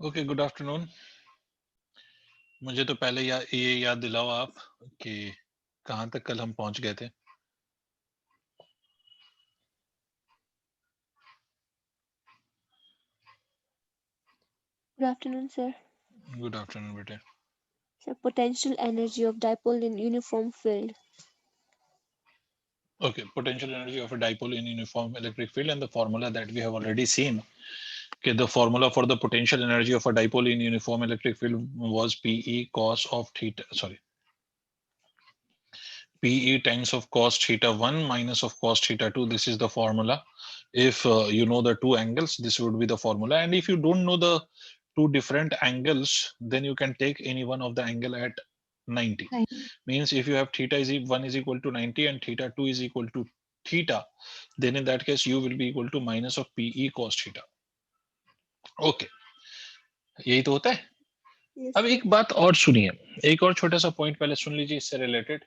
Okay, good afternoon. मुझे तो पहले ये याद दिलाओ आप कि कहाँ तक कल हम पहुंच गए थे। Good afternoon, sir. Good afternoon बेटे। Sir, potential energy of dipole in uniform field. Okay, potential energy of a dipole in uniform electric field, and the formula that we have already seen. Okay, the formula for the potential energy of a dipole in uniform electric field was PE cos of theta. Sorry, PE times of cos theta 1 minus of cos theta 2. This is the formula. If you know the two angles, this would be the formula. And if you don't know the two different angles, then you can take any one of the angle at 90. Means if you have theta is 1 is equal to 90 and theta 2 is equal to theta, then in that case you will be equal to minus of PE cos theta. Okay, यही तो होता है। Yes, अब sir. एक बात और सुनिए, एक और छोटा सा पॉइंट पहले सुन लीजिए इससे रिलेटेड,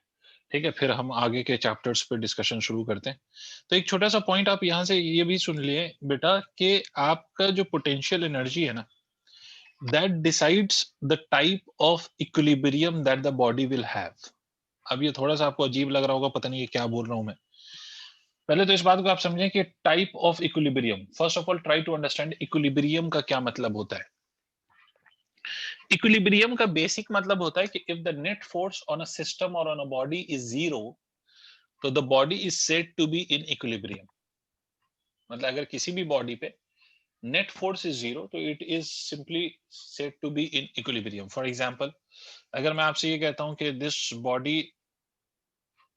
ठीक है, फिर हम आगे के चैप्टर्स पे डिस्कशन शुरू करते हैं। तो एक छोटा सा पॉइंट आप यहाँ से ये भी सुन लिए बेटा कि आपका जो पोटेंशियल एनर्जी है ना, that decides the type of equilibrium that the body will have. अब ये थोड़ा सा आपको अजीब लग रहा होगा, पता नहीं ये क्या बोल रहा हूं मैं। पहले तो इस बात को आप समझें कि type of equilibrium, first of all try to understand equilibrium का क्या मतलब होता है। इक्विलिब्रियम का बेसिक मतलब होता है कि if the net force on a system or on a body is zero, तो the body is said to be in equilibrium. मतलब अगर किसी भी बॉडी पे नेट फोर्स इज जीरो, तो it is simply said to be in equilibrium. For example, अगर मैं आपसे ये कहता हूं कि this body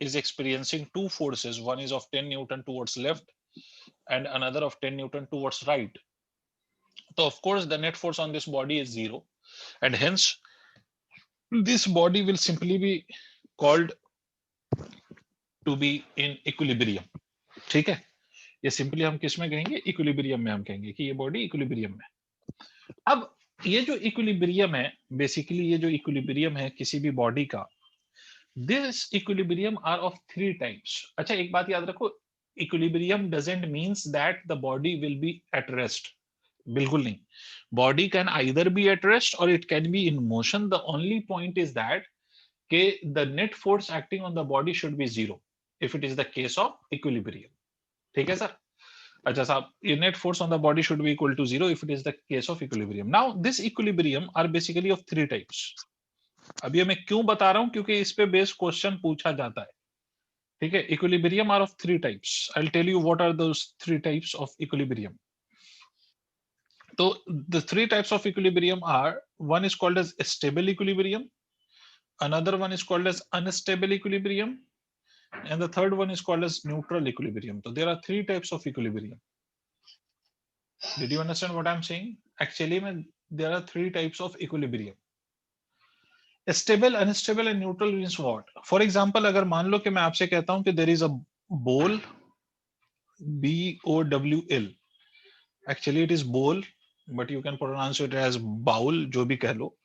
is experiencing two forces, one is of 10 newton towards left and another of 10 newton towards right, so of course the net force on this body is zero, and hence this body will simply be called to be in equilibrium। ठीक है, ये simply हम किस में कहेंगे, equilibrium में हम कहेंगे कि ये बॉडी इक्विलिब्रियम में। अब ये जो इक्विलिब्रियम है, बेसिकली ये जो इक्विलिब्रियम है किसी भी बॉडी का, this equilibrium are of three types. अच्छा एक बात याद रखो, equilibrium doesn't means that the body will be at rest, बिल्कुल नहीं। Body can either be at rest or it can be in motion. The only point is that के the net force acting on the body should be zero if it is the case of equilibrium. ठीक है sir. अच्छा साहब, ये net force on the body should be equal to zero if it is the case of equilibrium. Now this equilibrium are basically of three types. अब ये मैं क्यों बता रहा हूं, क्योंकि इस पे बेस क्वेश्चन पूछा जाता है। ठीक है, equilibrium are of three types. I will tell you what are those three types of equilibrium. तो the three types of equilibrium are, one is called as stable equilibrium, another one is called as unstable equilibrium, and the third one is called as neutral equilibrium. So there are three types of equilibrium. Did you understand what I'm saying? Actually there are three types of equilibrium: stable, unstable and neutral means what? For example, अगर मान लो कि मैं आपसे कहता हूं कि there is a bowl, BOWL, actually it is bowl but you can pronounce it as bowl, जो भी कह लो।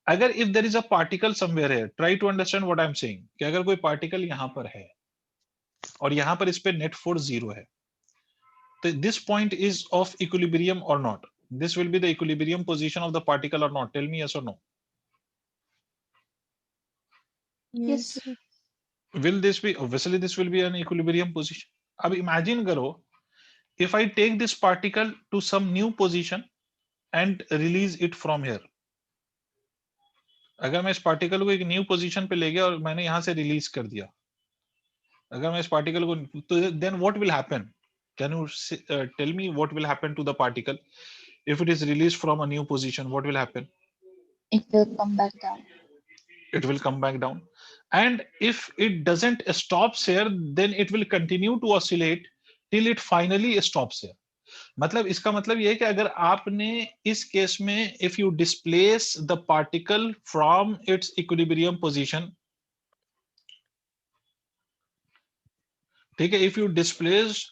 अगर if there is a particle somewhere here, try to understand what I'm saying, कि अगर कोई particle यहां पर है और यहां पर इस पे नेट फोर्स जीरो है, तो this point is of equilibrium or not? This will be the equilibrium position of the particle or not? Tell me yes और no. Yes, sir. Will this be, obviously this will be an equilibrium position. अब imagine करो, if I take this particle to some new position and release it from here. अगर मैं इस particle को एक new position पे ले गया और मैंने यहां से रिलीज कर दिया, अगर मैं इस पार्टिकल को, तो then what will happen? Can you tell me what will happen to the particle if it is released from a new position? What will happen? It will come back down. It will come back down. And if it doesn't stops here, then it will continue to oscillate till it finally stops here. मतलब इसका मतलब ये है कि अगर आपने इस case में if you displace the particle from its equilibrium position, ठीक है, if you displace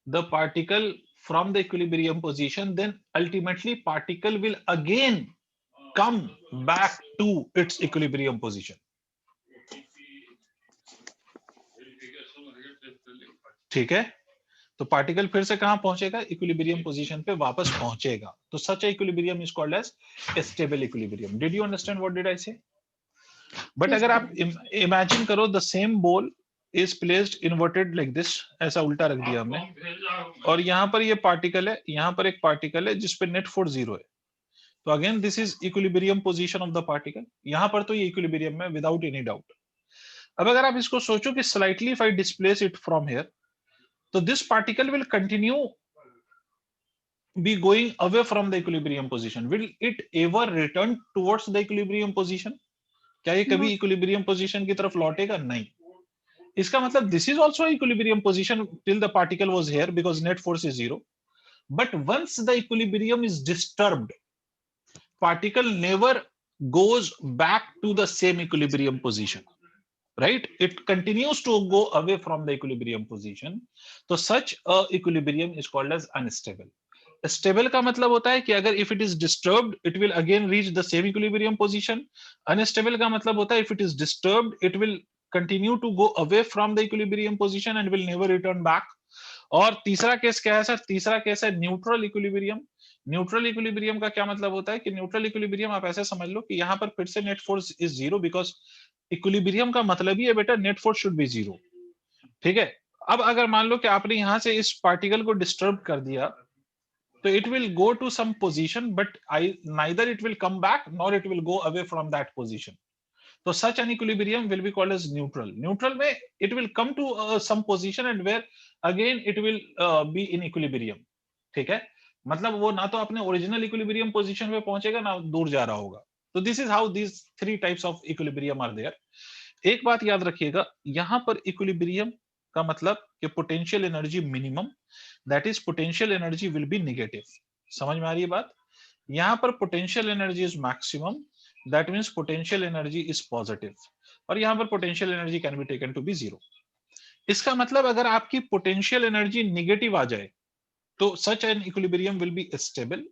the particle from the equilibrium position, then ultimately particle will again come back to its equilibrium position. ठीक है, तो पार्टिकल फिर से कहां पहुंचेगा, इक्विलिब्रियम पोजीशन पे वापस पहुंचेगा। तो such equilibrium is called as stable equilibrium. Did you understand what did I say? But Yes, अगर sir. आप इमेजिन करो the same ball is placed inverted like this, ऐसा उल्टा रख दिया हमने, और यहाँ पर ये पार्टिकल है, यहाँ पर एक पार्टिकल है जिसपे नेट फोर्स 0 है, तो again this is equilibrium position of the particle. यहाँ पर तो ये इक्विलिब्रियम में विदाउट एनी डाउट। अब अगर आप इसको सोचो कि slightly if I displace it from here, तो this particle will continue be going away from the equilibrium position. Will it ever return towards the equilibrium position? क्या ये कभी No. इक्विलिब्रियम पोजीशन की तरफ लौटेगा? नहीं। इसका मतलब this is also equilibrium position till the particle was here because net force is 0, but once the equilibrium is disturbed, particle never goes back to the same equilibrium position, right? It continues to go away from the equilibrium position. So such a equilibrium is called as unstable. Stable का मतलब होता है कि अगर if it is disturbed, it will again reach the same equilibrium position. Unstable का मतलब होता है if it is disturbed, it will continue to go away from the equilibrium position and will never return back. और तीसरा case क्या है sir? तीसरा case है न्यूट्रल इक्विलिब्रियम। न्यूट्रल इक्विलिब्रियम का क्या मतलब होता है कि न्यूट्रल इक्विलिब्रियम आप ऐसे समझ लो कि यहाँ पर फिर से net force is 0 because equilibrium का मतलब ही है बेटा नेट फोर्स शुड बी 0, ठीक है। अब अगर मान लो कि आपने यहां से इस पार्टिकल को डिस्टर्ब कर दिया, तो it will go to some position, but neither it will come back nor it will go away from that position. तो such an equilibrium will be called as neutral. Neutral में it will come to some position and where again it will be in equilibrium, ठीक है। मतलब वो ना तो अपने original equilibrium position पे पहुंचेगा ना दूर जा रहा होगा। तो this is how these 3 types of equilibrium are there. एक बात याद रखिएगा, यहां पर इक्विलिब्रियम का मतलब कि potential energy minimum, that is potential energy will be negative. समझ में आ रही है बात? यहां पर potential energy is maximum, that means potential energy is positive, और यहां पर potential energy can be taken to be 0। इसका मतलब अगर आपकी पोटेंशियल एनर्जी नेगेटिव आ जाए तो such an equilibrium will be stable.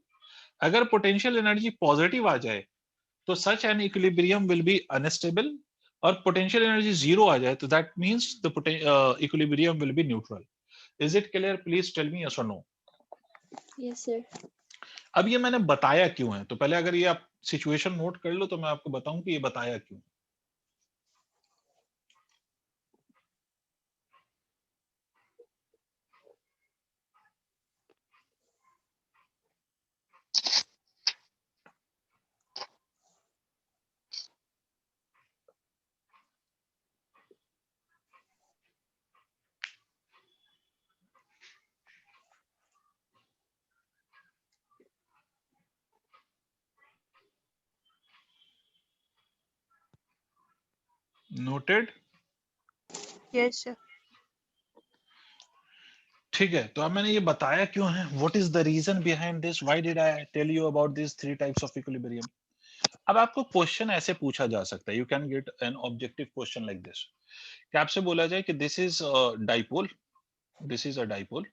अगर पोटेंशियल एनर्जी पॉजिटिव आ जाए तो such an equilibrium will be unstable, और पोटेंशियल एनर्जी 0 आ जाए तो that means the equilibrium will be neutral. Is it clear? Please tell me yes और no. Yes, sir. अब ये मैंने बताया क्यों है, तो पहले अगर ये आप सिचुएशन नोट कर लो तो मैं आपको बताऊं कि ये बताया क्यों। नोटेड? Yes, sir. ठीक है, तो अब मैंने ये बताया क्यों है, what is the reason behind this, why did I tell you about this 3 types of equilibrium. अब आपको क्वेश्चन ऐसे पूछा जा सकता है, you can get an objective question like this, कि आपसे बोला जाए कि this is dipole, this is a dipole,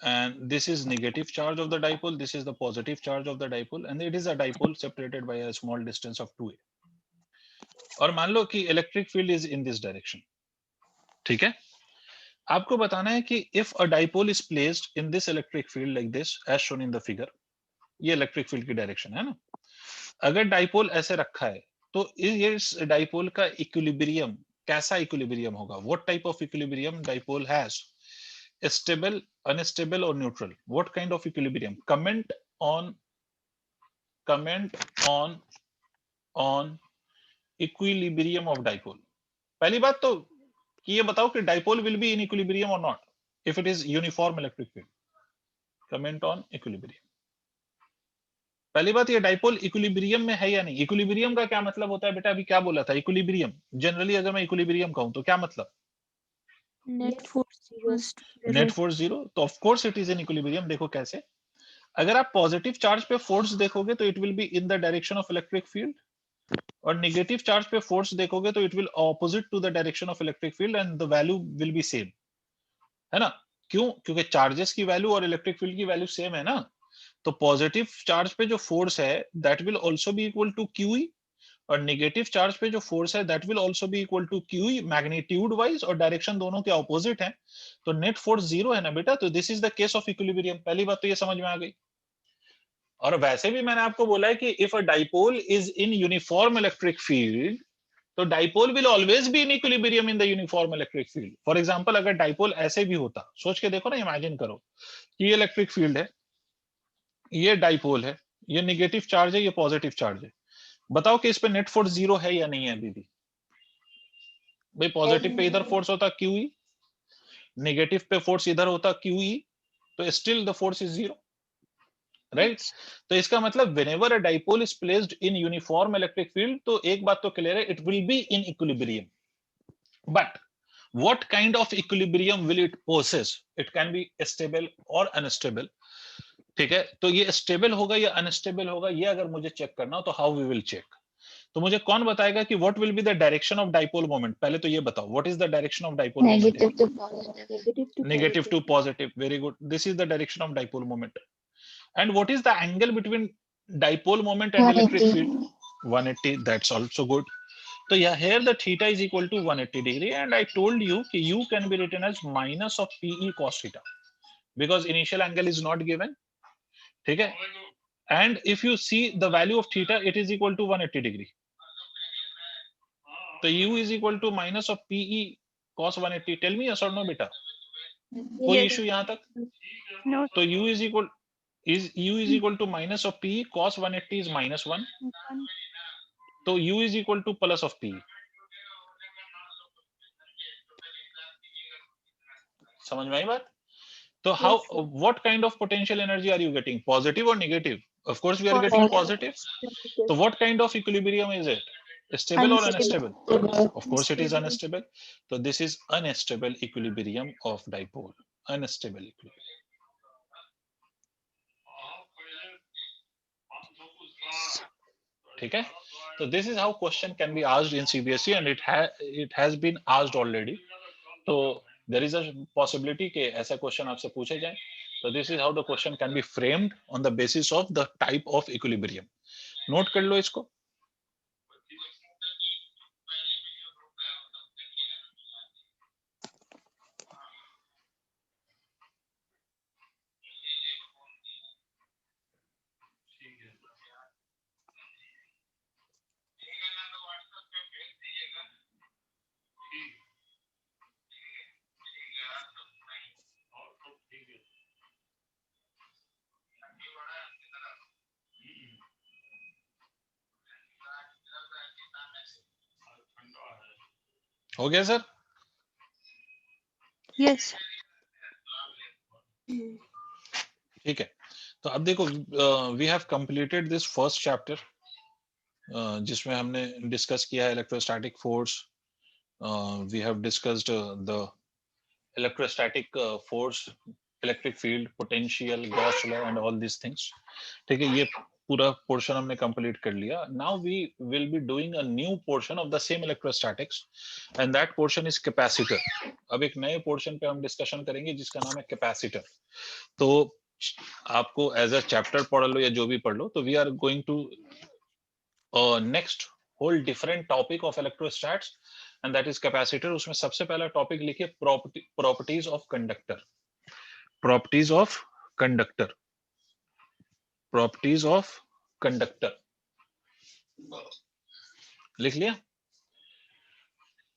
and this is negative charge of the dipole, this is the positive charge of the dipole, and it is a dipole separated by a small distance of 2a, और मान लो कि electric field is in this direction, ठीक है। आपको बताना है कि if a dipole is placed in this electric field like this as shown in the figure, ये इलेक्ट्रिक फील्ड की डायरेक्शन है ना। अगर डाइपोल ऐसे रखा है तो इस डाइपोल का इक्विलिब्रियम कैसा इक्विलिब्रियम होगा, what type of equilibrium dipole has, stable, unstable or neutral, what kind of equilibrium? Comment on equilibrium of dipole। पहली बात तो कि ये बताओ कि dipole will be in equilibrium or not if it is uniform electric field. Comment on equilibrium. पहली बात, ये डाइपोल इक्विलिब्रियम में है या नहीं। इक्विलिब्रियम का क्या मतलब होता है बेटा, अभी क्या बोला था, इक्विलिब्रियम जनरली अगर मैं इक्विलिब्रियम कहूं तो क्या मतलब, Net force 0. नेट फोर्स 0, तो of course it is in equilibrium. देखो कैसे, अगर आप पॉजिटिव चार्ज पे फोर्स देखोगे तो it will be in the direction of electric field, और नेगेटिव चार्ज पे फोर्स देखोगे तो it will opposite to the direction of electric field and the value will be same, है ना। क्यों? क्योंकि चार्जेस की वैल्यू और इलेक्ट्रिक फील्ड की वैल्यू सेम है ना। तो पॉजिटिव चार्ज पे जो फोर्स है that will also be equal to q E, और नेगेटिव चार्ज पे जो फोर्स है that will also be equal to q magnitude wise, और डायरेक्शन दोनों के ऑपोजिट है, तो नेट फोर्स जीरो है ना बेटा। तो this is the case of equilibrium. पहली बात तो ये समझ में आ गई। और वैसे भी मैंने आपको बोला है कि if a dipole is in uniform electric field, तो dipole will always be in equilibrium in the uniform electric field. For example अगर डाइपोल ऐसे भी होता, सोच के देखो ना, इमेजिन करो कि ये इलेक्ट्रिक फील्ड है, ये डाइपोल है, ये नेगेटिव चार्ज है, ये पॉजिटिव चार्ज है। बताओ कि इस पे नेट फोर्स जीरो है या नहीं है अभी भी? भाई पॉजिटिव पे इधर फोर्स होता QE, नेगेटिव पे फोर्स इधर होता QE, तो still the force is zero, right? तो इसका मतलब whenever a dipole is placed in uniform electric field, तो एक बात तो क्लियर है, it will be in equilibrium. But what kind of equilibrium will it possess? It can be stable or unstable, ठीक है? तो ये स्टेबल होगा या अनस्टेबल होगा, ये अगर मुझे चेक करना हो तो हाउ वी विल चेक? तो मुझे कौन बताएगा कि what will be the direction of dipole moment? पहले तो ये बताओ, what is the direction of dipole moment? Negative to positive. Negative to negative positive. To positive, very good, this is the direction of dipole moment. And what is the angle between dipole moment and electric 180. Field? 180, that's also good. So yeah, here the theta is equal to 180 degree, and I told you कि u can be written as minus of PE cos theta because initial angle is not given, ठीक है? And if you see the value of theta, it is equal to 180 degree. तो u is equal to minus of PE cos 180. Tell me yes or no बेटा, कोई Yes. Issue यहाँ तक? No. तो u is equal to minus of PE cos 180 is -1. तो u is equal to plus of PE. समझ में आई बात? तो how, what kind of potential energy are you getting? Positive or negative? Of course we are getting positive. So what kind of equilibrium is it? Stable or unstable? Of course it is unstable. So this is unstable equilibrium of dipole. Unstable equilibrium. ठीक है? So this is how question can be asked in CBSE, and it has been asked already. So there is a possibility कि ऐसा question आपसे पूछे जाए. So this is how the question can be framed on the basis of the type of equilibrium. Note कर लो इसको. हो गया sir? Yes. ठीक है. तो अब देखो, we have completed this first chapter जिसमें हमने डिस्कस किया है electrostatic force. We have discussed the electrostatic force, electric field, potential, Gauss law and all this things. ठीक है, ये पूरा पोर्शन हमने कंप्लीट कर लिया. Now we will be doing a new portion of the same electrostatics, and that portion is capacitor. अब एक नए पोर्शन पे हम डिस्कशन करेंगे जिसका नाम है कैपेसिटर. तो आपको एज अ चैप्टर पढ़ लो या जो भी पढ़ लो, तो we are going to next whole different topic of electrostatics, and that is capacitor. उसमें सबसे पहला टॉपिक लिखिए properties of conductor. Properties of conductor. Properties of conductor लिख लिया?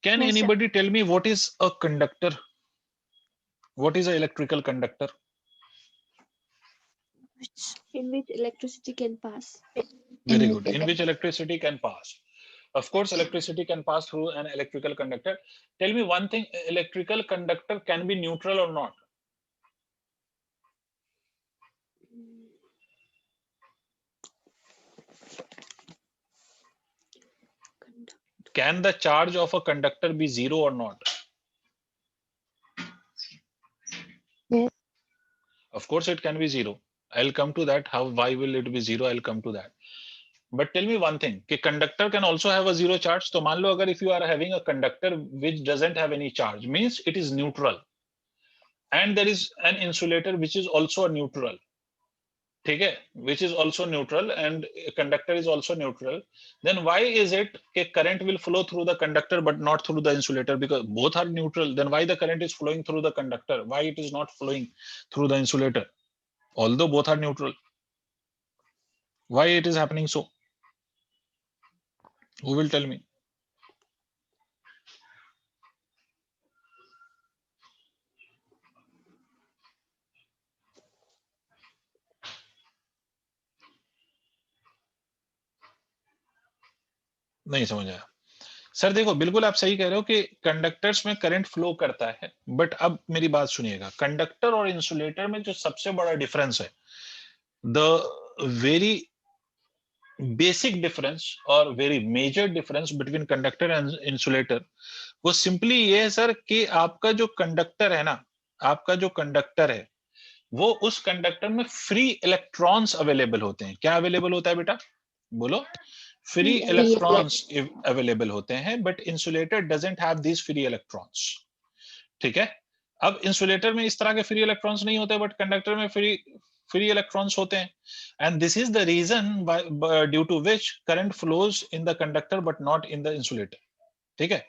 Can Yes, sir. Anybody tell me what is a conductor? What is a electrical conductor? In which electricity can pass. Very good. In which electricity can pass? Of course, electricity can pass through an electrical conductor. Tell me one thing, electrical conductor can be neutral or not? Can the charge of a conductor be zero or not? Yes. Of course, it can be zero. I'll come to that. How? Why will it be zero? I'll come to that. But tell me one thing, कि conductor can also have a zero charge. तो मान लो अगर if you are having a conductor which doesn't have any charge, means it is neutral, and there is an insulator which is also a neutral. ठीक है, which is also neutral and conductor is also neutral, then why is it कि current will flow through the conductor but not through the insulator? Because both are neutral, then why the current is flowing through the conductor? Why it is not flowing through the insulator? Although both are neutral, why it is happening so? Who will tell me? नहीं समझ आया sir. देखो बिल्कुल आप सही कह रहे हो कि कंडक्टर्स में करंट फ्लो करता है, बट अब मेरी बात सुनिएगा, कंडक्टर और इंसुलेटर में जो सबसे बड़ा डिफरेंस है, द वेरी बेसिक डिफरेंस और very major difference between conductor and insulator, वो सिंपली ये है सर कि आपका जो कंडक्टर है ना, आपका जो कंडक्टर है वो उस कंडक्टर में फ्री इलेक्ट्रॉन्स अवेलेबल होते हैं। क्या अवेलेबल होता है बेटा, बोलो? फ्री इलेक्ट्रॉन्स अवेलेबल होते हैं, but insulator doesn't have these free electrons. ठीक है, अब इंसुलेटर में इस तरह के फ्री इलेक्ट्रॉन्स नहीं होते, बट कंडक्टर में फ्री इलेक्ट्रॉन्स होते हैं, and this is the reason due to which current flows in the conductor but not in the insulator. ठीक है,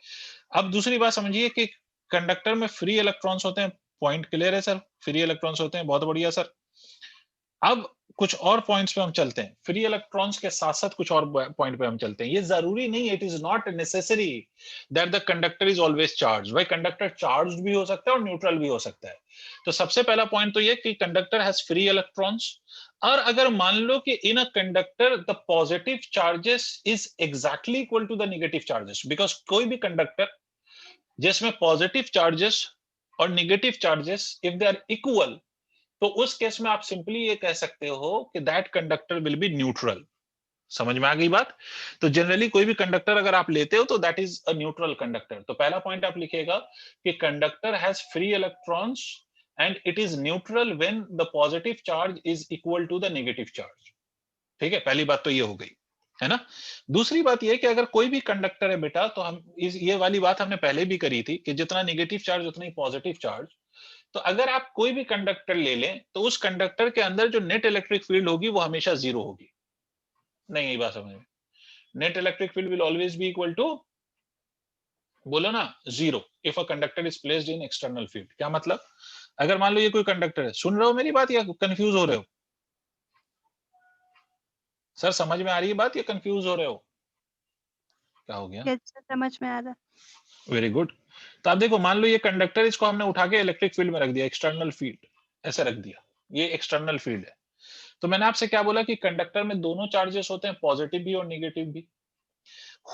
अब दूसरी बात समझिए कि कंडक्टर में फ्री इलेक्ट्रॉन्स होते हैं, पॉइंट क्लियर है सर, फ्री इलेक्ट्रॉन्स होते हैं, बहुत बढ़िया सर। अब कुछ और पॉइंट्स पे हम चलते हैं, फ्री इलेक्ट्रॉन्स के साथ साथ कुछ और पॉइंट पे हम चलते हैं। ये जरूरी नहीं, it is not necessary that the conductor is always charge. भाई कंडक्टर चार्ज भी हो सकता है और न्यूट्रल भी हो सकता है। तो सबसे पहला पॉइंट तो ये कि कंडक्टर हैज फ्री इलेक्ट्रॉन्स, और अगर मान लो कि in a conductor the positive charges is exactly equal to the negative charges, because कोई भी कंडक्टर जिसमें पॉजिटिव चार्जेस और negative charges if they are equal, तो उस केस में आप सिंपली ये कह सकते हो कि that conductor will be neutral. समझ में आ गई बात? तो जनरली कोई भी कंडक्टर अगर आप लेते हो तो that is a neutral conductor. तो पहला पॉइंट आप लिखिएगा कि conductor has free electrons and it is neutral when the positive charge is equal to the negative charge. ठीक है, पहली बात तो ये हो गई, है ना। दूसरी बात ये कि अगर कोई भी कंडक्टर है बेटा, तो हम ये वाली बात हमने पहले भी करी थी कि जितना नेगेटिव चार्ज उतना ही पॉजिटिव चार्ज। तो अगर आप कोई भी कंडक्टर ले लें तो उस कंडक्टर के अंदर जो नेट इलेक्ट्रिक फील्ड होगी वो हमेशा जीरो होगी। नहीं यही बात समझ में, net electric field will always be equal to, बोलो ना, zero if a conductor is placed in external field. क्या मतलब? अगर मान लो ये कोई कंडक्टर है, सुन रहे हो मेरी बात या कंफ्यूज हो रहे हो? सर समझ में आ रही है बात या कंफ्यूज हो रहे हो? क्या हो गया? समझ में आ रहा। Very good. तो आप देखो, मान लो ये कंडक्टर, इसको हमने उठा के इलेक्ट्रिक फील्ड में रख दिया, एक्सटर्नल फील्ड ऐसे रख दिया, ये एक्सटर्नल फील्ड है। तो मैंने आपसे क्या बोला कि कंडक्टर में दोनों चार्जेस होते हैं, पॉजिटिव भी और नेगेटिव भी।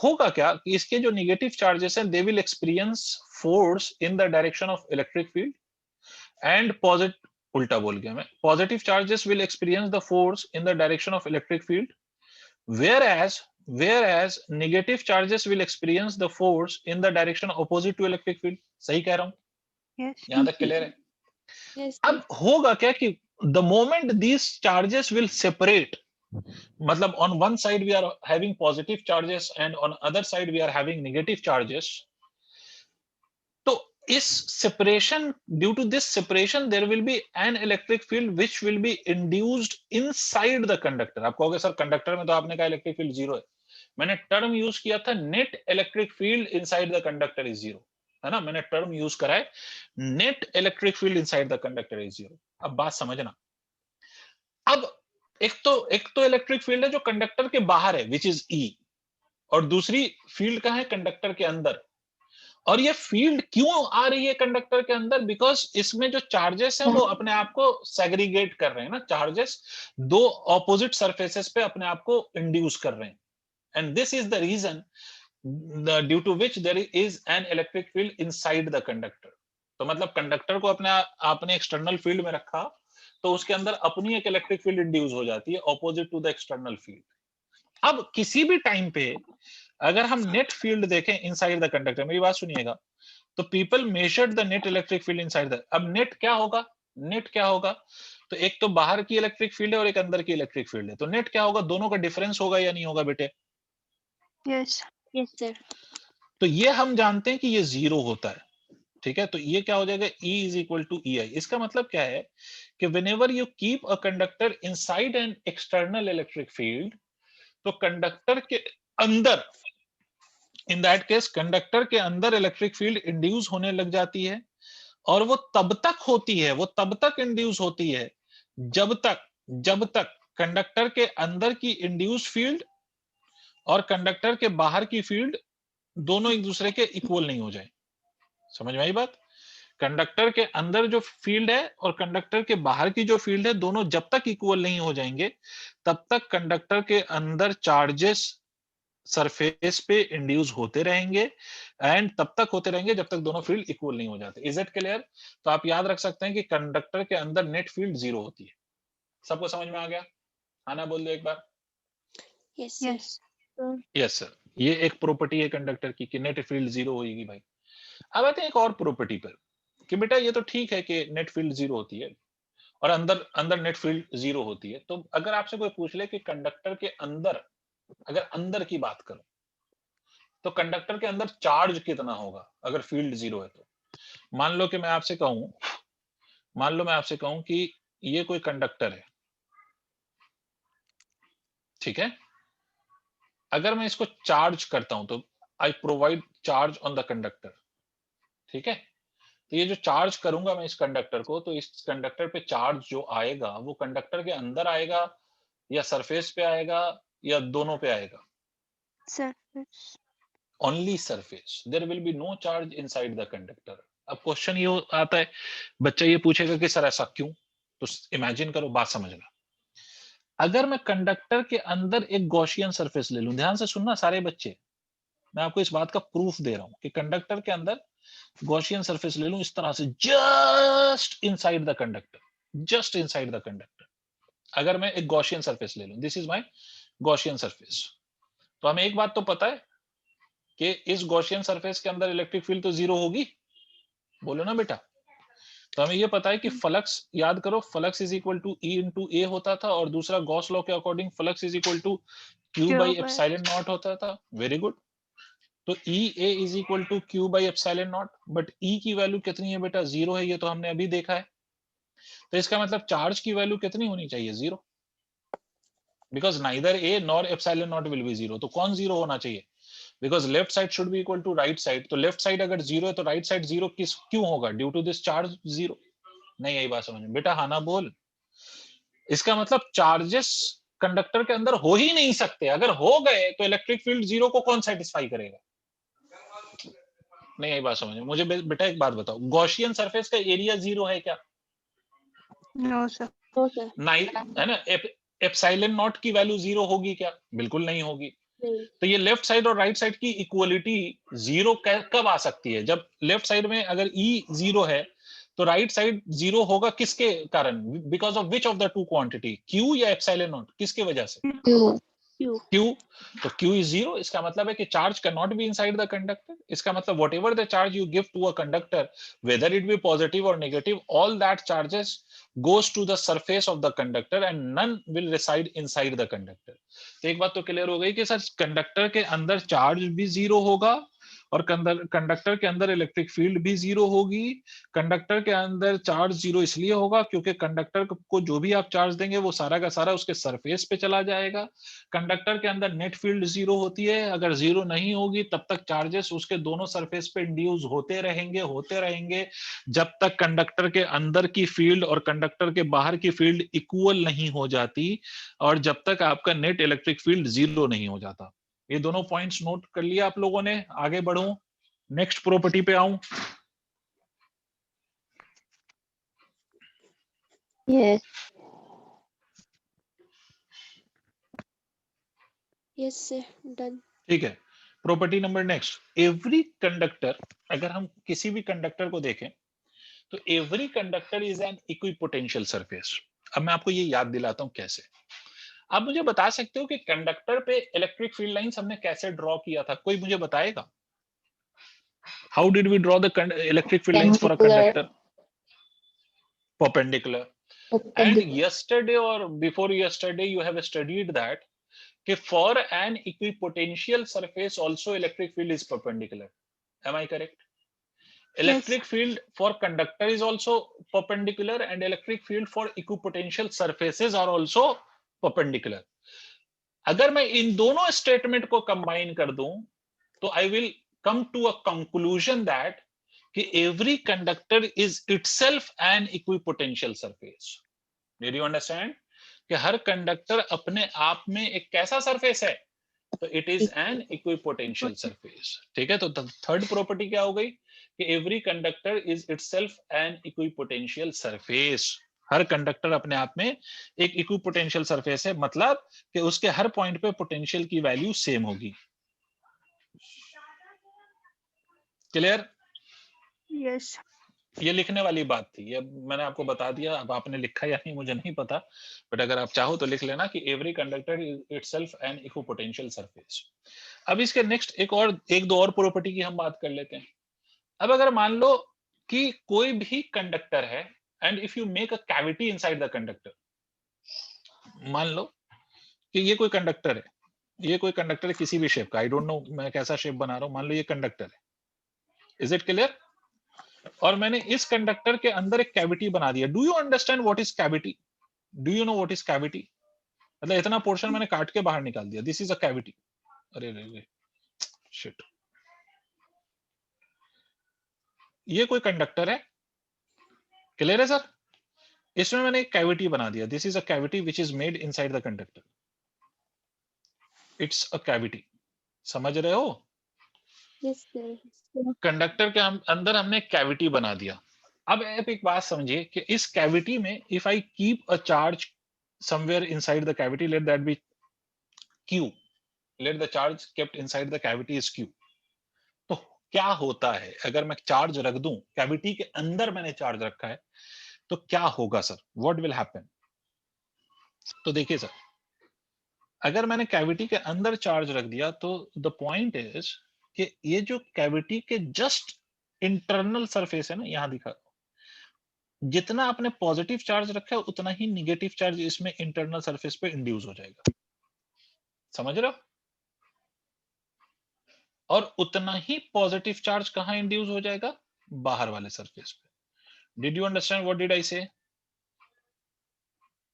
होगा क्या कि इसके जो नेगेटिव चार्जेस हैं they will experience force in the direction of electric field, and positive, उल्टा बोल गया मैं, positive charges will experience the force in the direction of electric field, whereas negative charges will experience the force in the direction opposite to electric field। सही कह रहा हूं? Yes. यहां तक क्लियर है? Yes, अब होगा क्या कि the moment these charges will separate, मतलब on one side we are having positive charges and on other side we are having negative charges, तो इस separation, due to this separation there will be an electric field which will be induced inside the conductor। आप कहोगे sir conductor में तो आपने कहा electric field zero है, मैंने टर्म यूज किया था net electric field inside the conductor is zero, है ना, मैंने टर्म यूज करा है net electric field inside the conductor is zero. अब बात समझना, अब एक तो इलेक्ट्रिक फील्ड है जो कंडक्टर के बाहर है विच इज ई, और दूसरी फील्ड कहां है? कंडक्टर के अंदर। और ये फील्ड क्यों आ रही है कंडक्टर के अंदर? बिकॉज इसमें जो चार्जेस हैं वो अपने आप को सेग्रीगेट कर रहे हैं ना, चार्जेस दो ऑपोजिट सरफेसेस पे अपने आप को इंड्यूस कर रहे हैं, and this is the reason due to which there is an electric field inside the conductor। तो मतलब कंडक्टर को अपने आपने एक्सटर्नल फील्ड में रखा तो उसके अंदर अपनी एक इलेक्ट्रिक फील्ड इंड्यूस हो जाती है opposite to the external field. अब किसी भी टाइम पे अगर हम नेट फील्ड देखें इनसाइड द कंडक्टर, मेरी बात सुनिएगा, तो people measured the net electric field inside the, अब नेट क्या होगा? नेट क्या होगा? तो एक तो बाहर की इलेक्ट्रिक फील्ड है और एक अंदर की इलेक्ट्रिक फील्ड है, तो नेट क्या होगा? दोनों का डिफरेंस होगा या नहीं होगा बेटे? Yes. yes, sir. तो ये हम जानते हैं कि ये जीरो होता है, ठीक है, तो ये क्या हो जाएगा, E is equal to EI। इसका मतलब क्या है कि whenever you keep a conductor inside an external electric field, तो कंडक्टर के अंदर, इन दैट केस कंडक्टर के अंदर इलेक्ट्रिक फील्ड इंड्यूस होने लग जाती है, और वो तब तक होती है, वो तब तक इंड्यूस होती है जब तक कंडक्टर के अंदर की इंड्यूस फील्ड और कंडक्टर के बाहर की फील्ड दोनों एक दूसरे के इक्वल नहीं हो जाए। समझ में आई बात? कंडक्टर के अंदर जो फील्ड है और कंडक्टर के बाहर की जो फील्ड है, दोनों जब तक इक्वल नहीं हो जाएंगे तब तक कंडक्टर के अंदर चार्जेस सरफेस पे इंड्यूस होते रहेंगे, एंड तब तक होते रहेंगे जब तक दोनों फील्ड इक्वल नहीं हो जाते। Is it clear? तो आप याद रख सकते हैं कि कंडक्टर के अंदर नेट फील्ड जीरो होती है। सबको समझ में आ गया? आना बोल दो एक बार। Yes, sir. Yes. Yes sir, ये एक प्रॉपर्टी है कंडक्टर की कि नेट फील्ड जीरो होगी भाई। अब आते हैं एक और प्रॉपर्टी पर कि बेटा ये तो ठीक है कि नेट फील्ड जीरो होती है और अंदर अंदर नेट फील्ड जीरो होती है, तो अगर आपसे कोई पूछ ले कि कंडक्टर के अंदर, अगर अंदर की बात करो तो कंडक्टर के अंदर चार्ज कितना होगा अगर फील्ड जीरो है तो। मान लो कि मैं आपसे कहूं, मान लो मैं आपसे कहूं कि ये कोई कंडक्टर है, ठीक है, अगर मैं इसको चार्ज करता हूं तो आई provide charge on the conductor, ठीक है, तो ये जो चार्ज करूंगा मैं इस कंडक्टर को, तो इस कंडक्टर पे चार्ज जो आएगा वो कंडक्टर के अंदर आएगा या सरफेस पे आएगा या दोनों पे आएगा? Surface. Only surface, there will be no charge inside the conductor. अब क्वेश्चन ये आता है, बच्चा ये पूछेगा कि सर ऐसा क्यों? तो इमेजिन करो, बात समझना। अगर मैं कंडक्टर के अंदर एक गॉसियन सरफेस ले लूं, ध्यान से सुनना सारे बच्चे, मैं आपको इस बात का प्रूफ दे रहा हूं कि कंडक्टर के अंदर गॉसियन सरफेस ले लूं इस तरह से, just inside the conductor, just inside the conductor अगर मैं एक गॉसियन सरफेस ले लूं, this is my Gaussian surface, तो हमें एक बात तो पता है कि इस गॉसियन सरफेस के अंदर इलेक्ट्रिक फील्ड तो जीरो होगी, बोलो ना बेटा। तो हमें ये पता है कि फ्लक्स, याद करो, flux is equal to E into A होता था, और दूसरा गॉस लॉ के according flux is equal to Q by Q by. Epsilon naught होता था। Very good. तो E A is equal to Q by epsilon naught, but E की value कितनी है बेटा? जीरो है, ये तो हमने अभी देखा है। तो इसका मतलब चार्ज की वैल्यू कितनी होनी चाहिए? Zero, because neither E nor epsilon naught will be zero. तो कौन जीरो होना चाहिए? Because left side should be equal to right side, तो लेफ्ट साइड अगर जीरो है तो राइट साइड जीरो किस क्यों होगा? Due to this charge zero. नहीं आई बात समझ में बेटा? हाँ ना बोल। इसका मतलब चार्जेस कंडक्टर के अंदर हो ही नहीं सकते, अगर हो गए तो इलेक्ट्रिक फील्ड जीरो को कौन सेटिस्फाई करेगा? नहीं आई बात समझ में? मुझे बेटा एक बात बताओ, गॉसियन सरफेस का एरिया जीरो है क्या? No, sir. No, sir. नहीं है ना। एप्सिलॉन नॉट की वैल्यू जीरो होगी क्या? बिल्कुल नहीं होगी। नहीं। तो ये लेफ्ट साइड और राइट साइड की इक्वलिटी जीरो कब आ सकती है? जब लेफ्ट साइड में अगर ई जीरो है तो राइट साइड जीरो होगा किसके कारण? Because of which of the two quantity, Q या एप्सिलॉन नॉट? किसकी वजह से? Q. Q. क्यू। तो क्यू इज जीरो, इसका मतलब है कि charge cannot be inside the conductor. इसका मतलब whatever the charge you give to a conductor, whether it be positive or negative, all that charges goes to the surface of the conductor and none will reside inside the conductor। तो एक बात तो clear हो गई कि sir conductor के अंदर charge भी जीरो होगा और कंडक्टर के अंदर इलेक्ट्रिक फील्ड भी जीरो होगी। कंडक्टर के अंदर चार्ज जीरो इसलिए होगा क्योंकि कंडक्टर को जो भी आप चार्ज देंगे वो सारा का सारा उसके सरफेस पे चला जाएगा। कंडक्टर के अंदर नेट फील्ड जीरो होती है, अगर जीरो नहीं होगी तब तक चार्जेस उसके दोनों सरफेस पे इंड्यूस होते रहेंगे जब तक कंडक्टर के अंदर की फील्ड और कंडक्टर के बाहर की फील्ड इक्वल नहीं हो जाती, और जब तक आपका नेट इलेक्ट्रिक फील्ड जीरो नहीं हो जाता। ये दोनों पॉइंट्स नोट कर लिया आप लोगों ने? आगे बढ़ूं, नेक्स्ट प्रॉपर्टी पे आऊं। Yes. Yes, sir. Done. ठीक है, property number next, every conductor, अगर हम किसी भी कंडक्टर को देखें तो every conductor is an equipotential surface. अब मैं आपको ये याद दिलाता हूं कैसे। आप मुझे बता सकते हो कि कंडक्टर पे इलेक्ट्रिक फील्ड लाइंस हमने कैसे ड्रॉ किया था? कोई मुझे बताएगा? How did we draw the electric field lines for a conductor? Perpendicular. And yesterday or before yesterday you have studied that for an equipotential surface also electric field is perpendicular. Am I correct? Electric field for conductor is also perpendicular and electric field for equipotential surfaces are also perpendicular. अगर मैं इन दोनों statement को combine कर दूं तो I will come to a conclusion that कि every conductor is itself an equipotential surface. Did you understand? कि हर conductor अपने आप में एक कैसा सरफेस है, तो it is an equipotential surface. ठीक है, तो थर्ड प्रॉपर्टी क्या हो गई कि every conductor is itself an equipotential surface. हर कंडक्टर अपने आप में एक इक्विपोटेंशियल सरफेस है, मतलब कि उसके हर पॉइंट पे पोटेंशियल की वैल्यू सेम होगी. क्लियर? यस. ये लिखने वाली बात थी, ये मैंने आपको बता दिया. अब आपने लिखा या नहीं मुझे नहीं पता, बट अगर आप चाहो तो लिख लेना कि every conductor is itself an equipotential surface. अब इसके नेक्स्ट एक दो और प्रॉपर्टी की हम बात कर लेते हैं. अब अगर मान लो कि कोई भी कंडक्टर है and if you make a cavity inside the conductor, मान लो कि ये कोई कंडक्टर है, ये कोई कंडक्टर है किसी भी शेप का, आई डोंट नो मैं कैसा शेप बना रहा हूं, मान लो ये कंडक्टर है. Is it clear? और मैंने इस कंडक्टर के अंदर एक कैविटी बना दिया. Do you understand what is cavity? Do you know what is cavity? मतलब इतना पोर्शन मैंने काट के बाहर निकाल दिया. This is a cavity. अरे रे शिट. ये कोई कंडक्टर है, क्लियर है सर? इसमें मैंने एक कैविटी बना दिया. This is a cavity which is made inside the conductor. It's a cavity. समझ रहे हो? Yes, sir. कंडक्टर के अंदर हमने एक कैविटी बना दिया. अब आप एक बात समझिए कि इस कैविटी में if I keep a charge somewhere inside the cavity, let that be q, let the charge kept inside the cavity is q. तो क्या होता है अगर मैं चार्ज रख दूं, कैविटी के अंदर मैंने चार्ज रखा है, तो क्या होगा सर? What will happen? तो देखिए सर, अगर मैंने कैविटी के अंदर चार्ज रख दिया तो द पॉइंट इज कि ये जो कैविटी के जस्ट इंटरनल सरफेस है ना, यहां दिखा, जितना आपने पॉजिटिव चार्ज रखा है उतना ही निगेटिव चार्ज इसमें इंटरनल सरफेस पे इंड्यूस हो जाएगा. समझ रहे हो? और उतना ही पॉजिटिव चार्ज कहां इंड्यूस हो जाएगा? बाहर वाले सरफेस पे. Did you understand what did I say?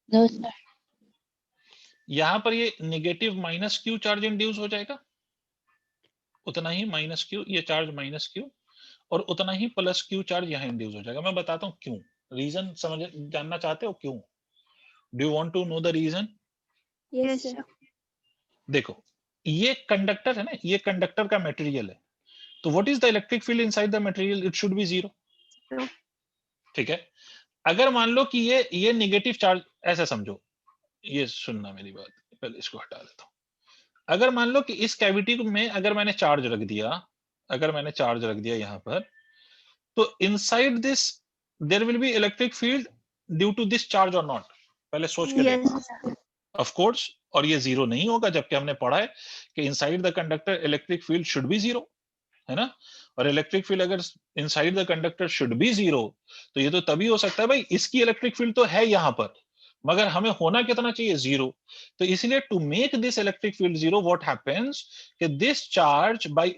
No sir. यहां पर ये negative minus Q charge induce हो जाएगा, उतना ही माइनस क्यू, ये चार्ज माइनस क्यू, और उतना ही प्लस क्यू चार्ज यहां इंड्यूस हो जाएगा. मैं बताता हूं क्यों. रीजन समझ जानना चाहते हो क्यों? Do you want to know the reason? Yes, yes sir. Sir. देखो, ये कंडक्टर है ना, ये कंडक्टर का मटेरियल है, तो what is the electric field inside the material? It should be zero. Zero. ठीक है. अगर मान लो कि ये नेगेटिव चार्ज, ऐसा समझो, ये सुनना मेरी बात, पहले इसको हटा देता हूं. अगर मान लो कि इस कैविटी में अगर मैंने चार्ज रख दिया, अगर मैंने चार्ज रख दिया यहां पर, तो inside this there will be electric field due to this charge और नॉट? पहले सोच के देखो. Yes sir. ऑफ कोर्स, और ये जीरो नहीं होगा, जबकि हमने पढ़ा है कि inside the conductor electric field should be zero, है ना? और इलेक्ट्रिक फील्ड अगर inside the conductor should be zero, तो ये तो तभी हो सकता है भाई, इसकी इलेक्ट्रिक फील्ड तो है यहां पर, मगर हमें होना कितना चाहिए? जीरो. तो इसलिए to make this electric field zero, what happens कि this charge by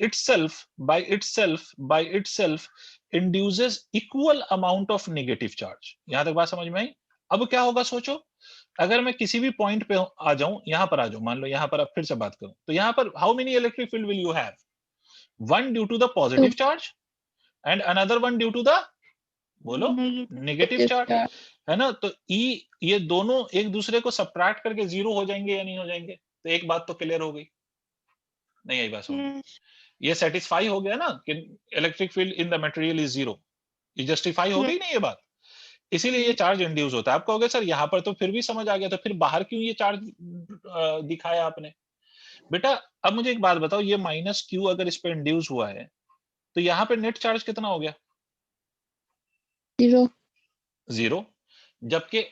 itself induces equal amount of negative charge. यहां तक बात समझ में आई? अब क्या होगा सोचो, अगर मैं किसी भी पॉइंट पे आ जाऊं, यहां पर आ जाऊं, मान लो यहां पर, अब फिर से बात करूं, तो यहां पर how many electric field will you have? One due to the positive charge and another one due to the, बोलो, नेगेटिव चार्ज, है ना? तो ये दोनों एक दूसरे को सबट्रैक्ट करके जीरो हो जाएंगे या नहीं हो जाएंगे? तो एक बात तो क्लियर हो गई, नहीं आई बात समझ? यस. ये सेटिस्फाई हो गया ना कि electric field in the material is zero. ये जस्टिफाई हो गई ना ये बात? इसीलिए ये चार्ज इंड्यूस होता है. आप कहोगे सर यहाँ पर तो फिर भी समझ आ गया, तो फिर बाहर क्यों ये चार्ज दिखाया आपने? बेटा अब मुझे एक बात बताओ, ये माइनस क्यू अगर इस पे इंड्यूस हुआ है, तो यहाँ पे नेट चार्ज कितना हो गया? जीरो. जीरो. जबकि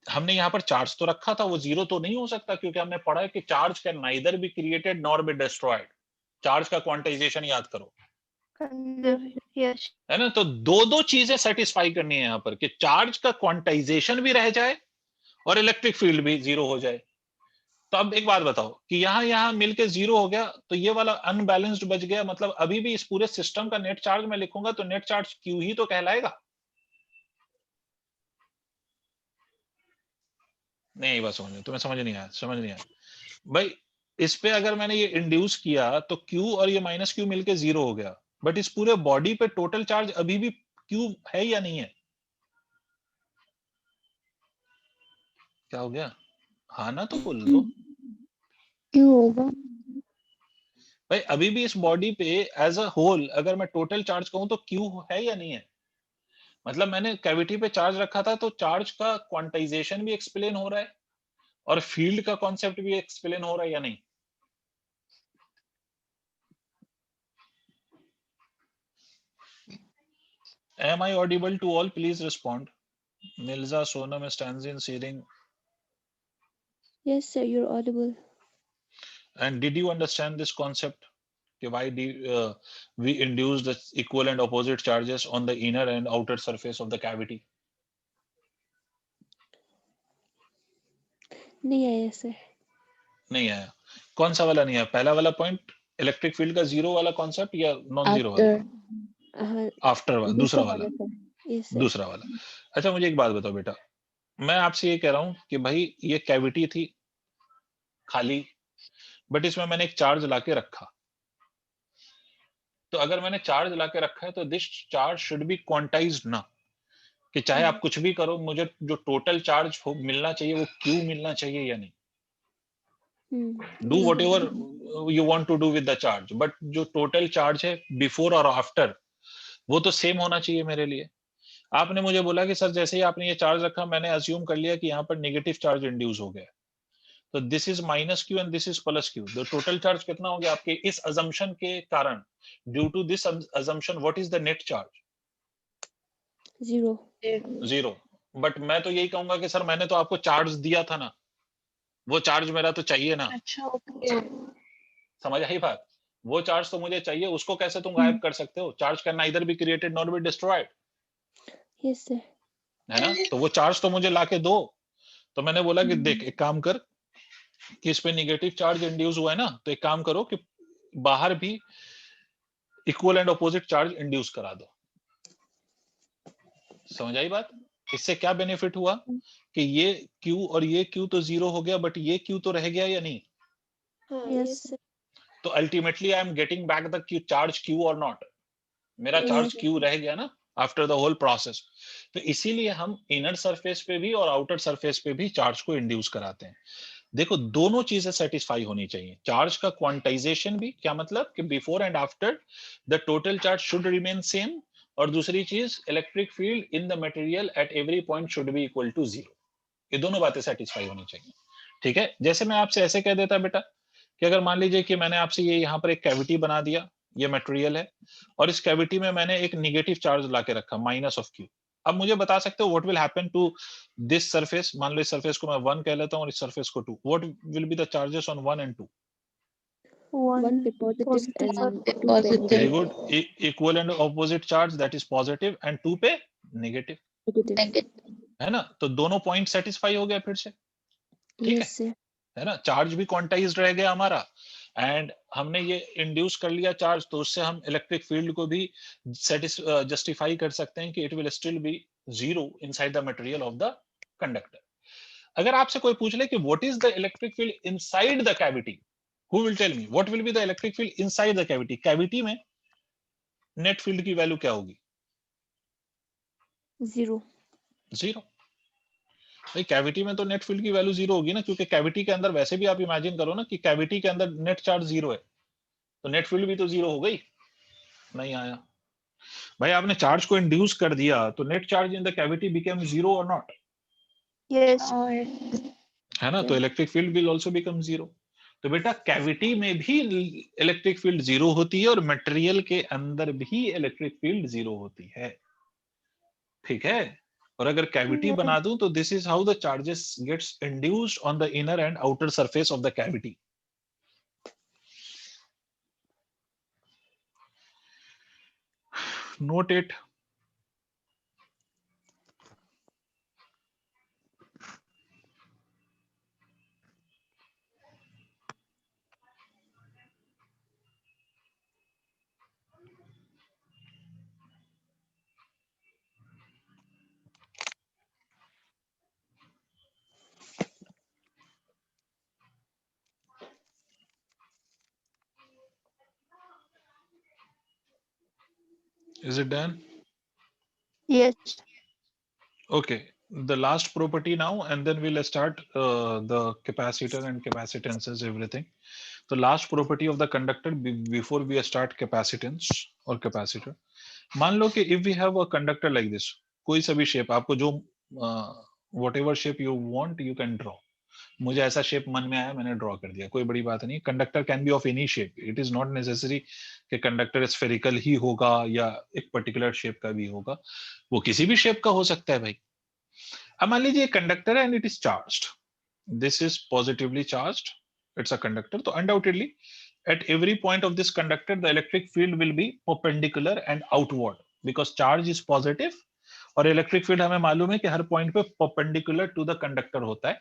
हमने यहाँ पर चार्ज तो रखा था, वो जीरो तो नहीं हो सकता, क्योंकि हमने पढ़ा है कि charge can neither be created nor be destroyed. Charge का क्वांटाइजेशन याद करो, यस. है ना? तो दो चीजें सेटिस्फाई करनी है यहाँ पर, कि चार्ज का क्वांटाइजेशन भी रह जाए और इलेक्ट्रिक फील्ड भी जीरो हो जाए. तो अब एक बात बताओ कि यहाँ मिलके 0 हो गया, तो ये वाला अनबैलेंस्ड बच गया, मतलब अभी भी इस पूरे सिस्टम का नेट चार्ज मैं लिखूंगा तो नेट चार्ज Q ही तो कहलाएगा। नहीं बस तुम्हें समझ नहीं आया भाई। इस पे अगर मैंने ये इंड्यूस किया तो Q और ये माइनस Q मिलके 0 हो गया, बट इस पूरे बॉडी पे टोटल चार्ज अभी भी Q है या नहीं है? क्या हो गया? हाँ ना तो बोल दो क्यों होगा? भाई। अभी भी इस बॉडी पे एज अ होल अगर मैं टोटल चार्ज कहूं तो Q है या नहीं है? मतलब मैंने कैविटी पे चार्ज रखा था तो चार्ज का क्वांटाइजेशन भी एक्सप्लेन हो रहा है और फील्ड का कॉन्सेप्ट भी एक्सप्लेन हो रहा है या नहीं? Am I audible to all? Please respond. Milza, Sonam, Stanzin, Seering. Yes, sir, you're audible. And did you understand this concept? Why do we induce the equal and opposite charges on the inner and outer surface of the cavity? नहीं आया sir. नहीं आया। कौन सा वाला नहीं आया? पहला वाला पॉइंट इलेक्ट्रिक फील्ड का जीरो वाला कॉन्सेप्ट या नॉन जीरो वाला? आफ्टर वाला, दूसरा वाला। Yes sir. दूसरा वाला। अच्छा मुझे एक बात बताओ बेटा, मैं आपसे ये कह रहा हूं कि भाई ये कैविटी थी खाली, बट इसमें मैंने एक चार्ज लाके रखा। तो अगर मैंने चार्ज लाके रखा है तो this charge should be quantized ना, कि चाहे आप कुछ भी करो मुझे जो टोटल चार्ज मिलना चाहिए वो क्यू मिलना चाहिए या नहीं? Do whatever you want to do with the charge, but जो टोटल चार्ज है बिफोर और आफ्टर वो तो सेम होना चाहिए मेरे लिए। आपने मुझे बोला कि सर जैसे ही आपने ये चार्ज रखा मैंने अज्यूम कर लिया कि यहाँ पर नेगेटिव चार्ज इंड्यूस हो गया, तो this is minus q and this is plus q. तो टोटल चार्ज कितना हो गया आपके इस अजम्पशन के कारण? Due to this assumption what is the net charge? 0। 0। But मैं तो यही कहूंगा कि सर मैंने तो आपको चार्ज दिया था ना, वो चार्ज मेरा तो चाहिए ना। अच्छा ओके। समझ आई बात? वो चार्ज तो मुझे चाहिए, उसको कैसे तुम गायब कर सकते हो? Charge can neither be created not be destroyed, yes sir. है ना? तो वो चार्ज तो मुझे लाके दो। तो मैंने बोला कि देख एक काम कर कि इस पे निगेटिव चार्ज इंड्यूस हुआ है ना, तो एक काम करो कि बाहर भी equal and opposite charge induce करा दो। समझ आई बात? इससे क्या बेनिफिट हुआ कि ये Q और ये Q तो 0 हो गया, बट ये Q तो रह गया या नहीं? Yes sir. तो ultimately I am getting back the charge Q or not, मेरा चार्ज Yes. Q रह गया ना आफ्टर द होल प्रोसेस। तो इसीलिए हम इनर सरफेस पे भी और आउटर सरफेस पे भी चार्ज को इंड्यूस कराते हैं। देखो दोनों चीजें सेटिस्फाई होनी चाहिए, चार्ज का क्वांटाइजेशन भी, क्या मतलब कि before and after the total charge should remain same, और दूसरी चीज electric field in the material at every point should be equal to 0। ये दोनों बातें सेटिस्फाई होनी चाहिए। ठीक है, जैसे मैं आपसे ऐसे कह देता बेटा कि अगर मान लीजिए कि मैंने आपसे ये यहाँ पर एक कैविटी बना दिया, ये मटेरियल है और इस कैविटी में मैंने एक निगेटिव चार्ज लाके रखा माइनस ऑफ Q। अब मुझे बता सकते हो what will happen to this surface? मान लो इस सरफेस को मैं 1 कह लेता हूं और इस सरफेस को 2। What will be the charges on 1 and 2? 1 पे पॉजिटिव एंड 2 पे very negative. Good. Equal and opposite charge that is positive and 2 पे नेगेटिव, है ना? तो दोनों पॉइंट सेटिस्फाई हो गया फिर से। ठीक यस सर। है ना? चार्ज भी क्वांटाइज्ड रह गया हमारा एंड हमने ये इंड्यूस कर लिया चार्ज, तो उससे हम इलेक्ट्रिक फील्ड को भी जस्टिफाई कर सकते हैं कि it will still be 0 inside the material of the conductor. अगर आपसे कोई पूछ ले कि what is the electric field inside the cavity, who will tell me what will be the electric field inside the cavity? Cavity में net field की value क्या होगी? 0। 0। भाई कैविटी में तो नेट फील्ड की वैल्यू 0 होगी ना, क्योंकि कैविटी के अंदर वैसे भी आप इमेजिन करो ना कि कैविटी के अंदर नेट चार्ज 0 है, तो नेट फील्ड भी तो 0 हो गई। नहीं आया भाई, आपने चार्ज को इंड्यूस कर दिया तो net charge in the cavity became 0 और नॉट? यस। है ना? तो electric field will also become 0। तो बेटा कैविटी में भी इलेक्ट्रिक फील्ड 0 होती है और मटेरियल के अंदर भी इलेक्ट्रिक फील्ड 0 होती है। ठीक है? और अगर कैविटी बना दूं तो this is how the charges gets induced on the inner and outer surface of the cavity. Note it. Is it done? Yes. Okay. The last property now, and then we'll start the capacitor and capacitances, everything. The last property of the conductor before we start capacitance or capacitor. मान लो कि if we have a conductor like this, कोई सा भी shape आपको जो whatever shape you want you can draw. मुझे ऐसा शेप मन में आया, मैंने ड्रॉ कर दिया, कोई बड़ी बात नहीं. Conductor can be of any shape. It is not necessary कि कंडक्टर स्फेरिकल ही होगा या एक पर्टिकुलर शेप का भी होगा, वो किसी भी शेप का हो सकता है भाई. अब मान लीजिए कंडक्टर है and it is charged. This is positively charged. It's a conductor. तो undoubtedly at every point of this conductor the electric field will be perpendicular and outward because charge is positive और electric field हमें मालूम है कि हर point पे perpendicular to the conductor होता है.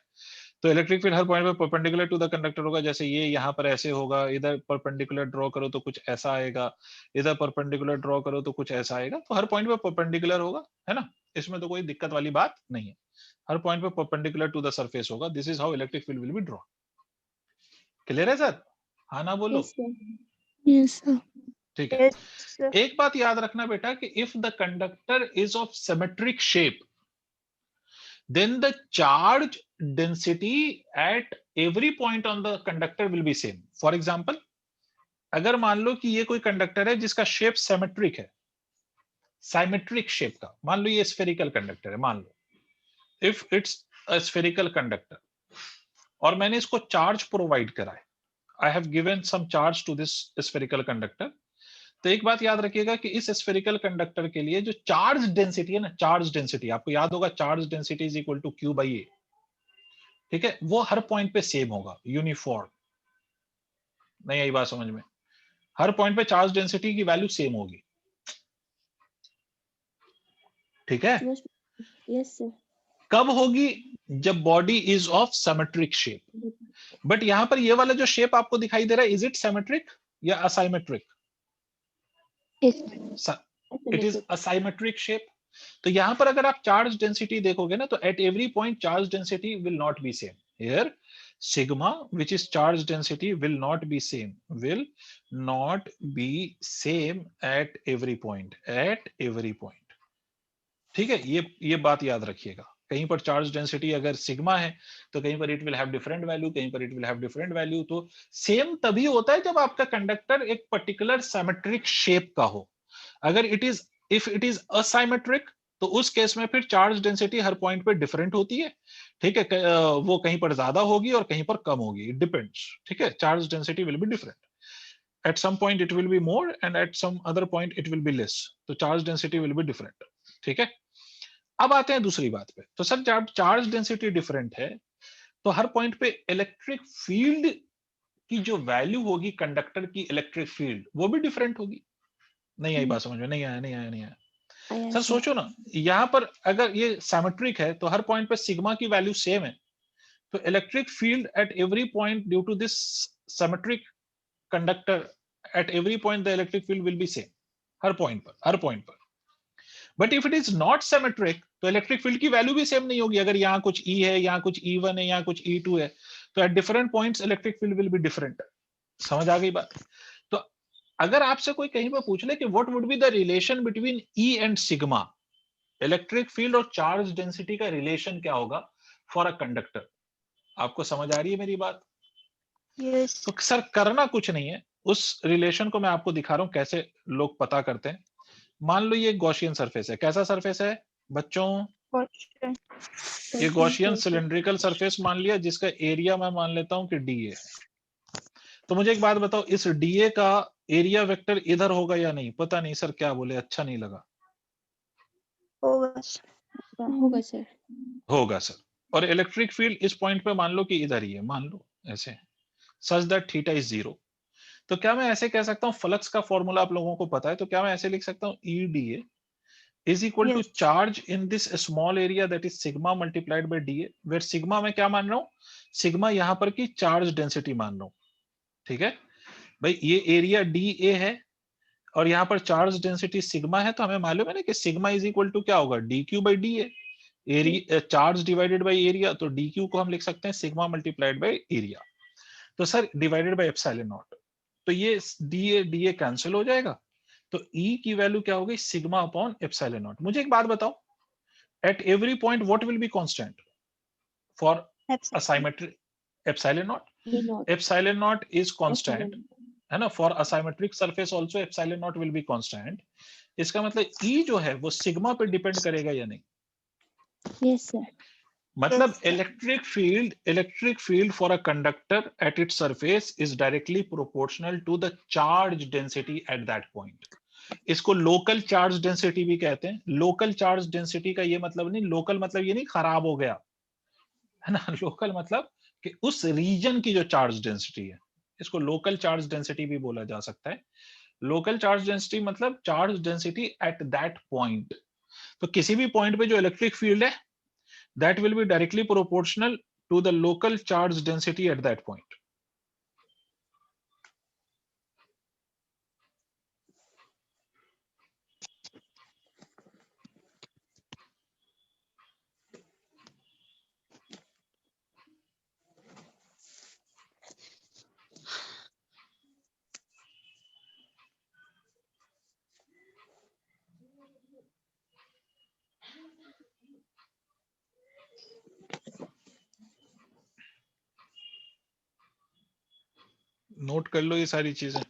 तो इलेक्ट्रिक फील्ड हर पॉइंट पे परपेंडिकुलर टू द कंडक्टर होगा. जैसे ये यहाँ पर ऐसे होगा, इधर परपेंडिकुलर ड्रॉ करो तो कुछ ऐसा आएगा, इधर परपेंडिकुलर ड्रॉ करो तो कुछ ऐसा आएगा. तो हर पॉइंट पे परपेंडिकुलर होगा, है ना. इसमें तो कोई दिक्कत वाली बात नहीं है. हर पॉइंट पे परपेंडिकुलर टू द सरफेस होगा. This is how electric field will B draw. Clear है सर? हाँ ना बोलो. Yes, sir. Yes, sir. ठीक है. Yes, sir. एक बात याद रखना बेटा कि if the conductor is of symmetric shape then the charge density at every point on the conductor will be same. For example, अगर मान लो कि ये कोई कंडक्टर है जिसका शेप सिमेट्रिक है, सिमेट्रिक शेप का, मान लो ये स्फेरिकल कंडक्टर है, मान लो if it's a spherical conductor और मैंने इसको चार्ज प्रोवाइड करा है, I have given some charge to this spherical conductor. तो एक बात याद रखिएगा कि इस स्फेरिकल कंडक्टर के लिए जो चार्ज डेंसिटी है ना, चार्ज डेंसिटी आपको याद होगा, charge density is equal to Q by A. ठीक है, वो हर पॉइंट पे सेम होगा, यूनिफॉर्म. नहीं आई बात समझ में? हर पॉइंट पे चार्ज डेंसिटी की वैल्यू सेम होगी. ठीक है. Yes, sir. कब होगी? जब body is of symmetric shape. But यहां पर ये वाला जो शेप आपको दिखाई दे रहा है, इज इट सिमेट्रिक या asymmetric? It is asymmetric shape. तो यहां पर अगर आप चार्ज डेंसिटी देखोगे ना, तो eight every point charge density will not B same. Here sigma which is charge density will not be same at every point. ठीक है, ये बात याद रखिएगा. कहीं पर चार्ज डेंसिटी अगर सिग्मा है तो कहीं पर it will have different value, कहीं पर it will have different value. तो सेम तभी होता है जब आपका कंडक्टर एक पर्टिकुलर सिमेट्रिक शेप का हो. अगर इफ इट इज असाइमेट्रिक तो उस केस में फिर चार्ज डेंसिटी हर पॉइंट पे डिफरेंट होती है. ठीक है, वो कहीं पर ज्यादा होगी और कहीं पर कम होगी, इट डिपेंड्स. ठीक है, charge density will be different. At some point it will be more and at some other point it will be less. तो charge density will be different. ठीक है. अब आते हैं दूसरी बात पे. तो सर जब चार्ज डेंसिटी डिफरेंट है तो हर पॉइंट पे इलेक्ट्रिक फील्ड की जो वैल्यू होगी कंडक्टर की इलेक्ट्रिक फील्ड वो भी डिफरेंट होगी. नहीं आई बात समझ में? नहीं आया. सर सोचो ना, यहां पर अगर ये सिमेट्रिक है तो हर पॉइंट पे सिग्मा की वैल्यू सेम है, तो electric field at every point due to this symmetric conductor at every point the electric field will be same हर पॉइंट पर. But if it is not symmetric तो इलेक्ट्रिक फील्ड की value भी same नहीं होगी. अगर यहाँ कुछ E है, यहाँ कुछ E1 है, यहाँ कुछ E2 है, तो at different points electric field will be different. समझ आ गई बात? तो अगर आपसे कोई कहीं पर पूछ ले कि what would be the relation between E and sigma, electric field और चार्ज डेंसिटी का रिलेशन क्या होगा फॉर अ कंडक्टर, आपको समझ आ रही है मेरी बात? Yes. तो सर करना कुछ नहीं है, उस रिलेशन को मैं आपको दिखा रहा हूं कैसे लोग पता करते हैं. मान लो ये गॉसियन सरफेस है. कैसा सरफेस है बच्चों? Question. ये गॉसियन सिलेंड्रिकल सरफेस मान लिया, जिसका एरिया मैं मान लेता हूं कि DA है. तो मुझे एक बात बताओ, इस DA का एरिया वेक्टर इधर होगा या नहीं? पता नहीं सर, क्या बोले, अच्छा नहीं लगा. होगा सर. होगा सर. और इलेक्ट्रिक फील्ड इस पॉइंट पे मान लो कि इधर ही है, मान लो ऐसे, सच दैट थीटा इज 0. तो क्या मैं ऐसे कह सकता हूं, फ्लक्स का फॉर्मूला आप लोगों को पता है, तो क्या मैं ऐसे लिख सकता हूं, EDA is equal to Yes. charge in this small area that is sigma multiplied by DA, where sigma मैं क्या मान रहा हूं, सिग्मा यहां पर की चार्ज डेंसिटी मान रहा हूं. ठीक है भाई, ये एरिया DA है और यहाँ पर चार्ज डेंसिटी सिग्मा है, तो हमें मालूम है ना कि सिग्मा इज इक्वल टू क्या होगा, DQ by DA. Area charge divided by area, तो DQ को हम लिख सकते हैं सिग्मा मल्टीप्लाइड बाई एरिया. तो sir divided by epsilon not, तो ये DA कैंसिल हो जाएगा. तो E की वैल्यू क्या हो गई, सिग्मा अपॉन एप्सिलॉन नॉट। मुझे एक बात बताओ, eight every point what will be constant for a symmetric? Epsilon not. E naught. Epsilon not is constant, Epsilon. है ना, for asymmetric surface also epsilon naught will be constant. इसका मतलब E जो है वो सिग्मा पे डिपेंड करेगा या नहीं? Yes, sir. मतलब Yes, sir. Electric field for a conductor at its surface is directly proportional to the charge density at that point. इसको लोकल चार्ज डेंसिटी भी कहते हैं। लोकल चार्ज डेंसिटी का ये मतलब नहीं, लोकल मतलब ये नहीं खराब हो गया, है ना। लोकल मतलब कि उस रीजन की जो चार्ज डेंसिटी है, इसको लोकल चार्ज डेंसिटी भी बोला जा सकता है। लोकल चार्ज डेंसिटी मतलब charge density at that point. तो किसी भी पॉइंट पे जो इलेक्ट्रिक फील्ड है, that will be directly proportional to the local charge density at that point. Note कर लो ये सारी चीजें।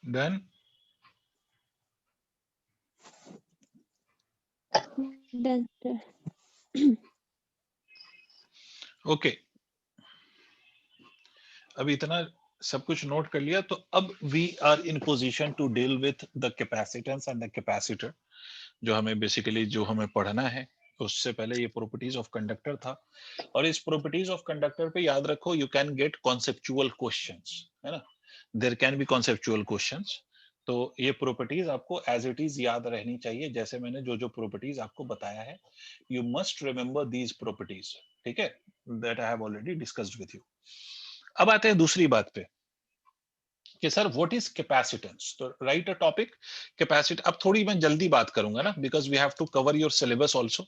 डन। Done, sir. ओके, अब इतना सब कुछ नोट कर लिया, तो अब we are in position to deal with the capacitance and the capacitor, जो हमें बेसिकली जो हमें पढ़ना है। उससे पहले ये प्रॉपर्टीज ऑफ कंडक्टर था, और इस प्रॉपर्टीज ऑफ कंडक्टर पे याद रखो, you can get conceptual questions, है ना, there can be conceptual questions. तो ये प्रॉपर्टीज आपको एज इट इज याद रहनी चाहिए, जैसे मैंने जो जो प्रॉपर्टीज आपको बताया है, you must remember these properties, ठीक है, that I have already discussed with you. अब आते हैं दूसरी बात पे कि सर व्हाट इज कैपेसिटेंस। तो राइट अ टॉपिक कैपेसिटी। अब थोड़ी मैं जल्दी बात करूंगा ना, because we have to cover your syllabus also,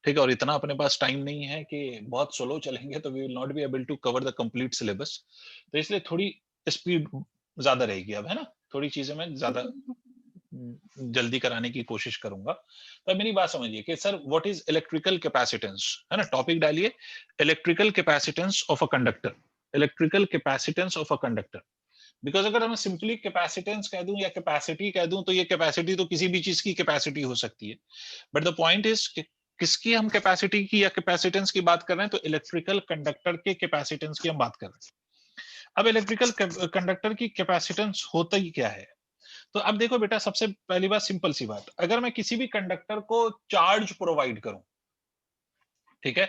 ठीक है, और इतना अपने पास टाइम नहीं है कि बहुत स्लो चलेंगे तो we will not be able to cover the complete syllabus. तो इसलिए थोड़ी स्पीड ज्यादा रहेगी अब, है ना, थोड़ी चीजें मैं ज्यादा जल्दी कराने की कोशिश करूंगा। तो मेरी बात समझिए कि sir what is electrical capacitance, है ना, टॉपिक डालिए electrical capacitance of a conductor. Electrical capacitance of a conductor, because अगर मैं सिंपली कैपेसिटेंस कह दूं या कैपेसिटी कह दूं, तो ये कैपेसिटी तो किसी भी चीज की कैपेसिटी हो सकती है, बट द पॉइंट इज किसकी हम कैपेसिटी की या कैपेसिटेंस की बात कर रहे हैं, तो इलेक्ट्रिकल कंडक्टर के कैपेसिटेंस की हम बात कर रहे हैं। अब इलेक्ट्रिकल कंडक्टर की कैपेसिटेंस होता ही क्या है। तो अब देखो बेटा, सबसे पहली बात, सिंपल सी बात, अगर मैं किसी भी कंडक्टर को चार्ज प्रोवाइड करूं, ठीक है,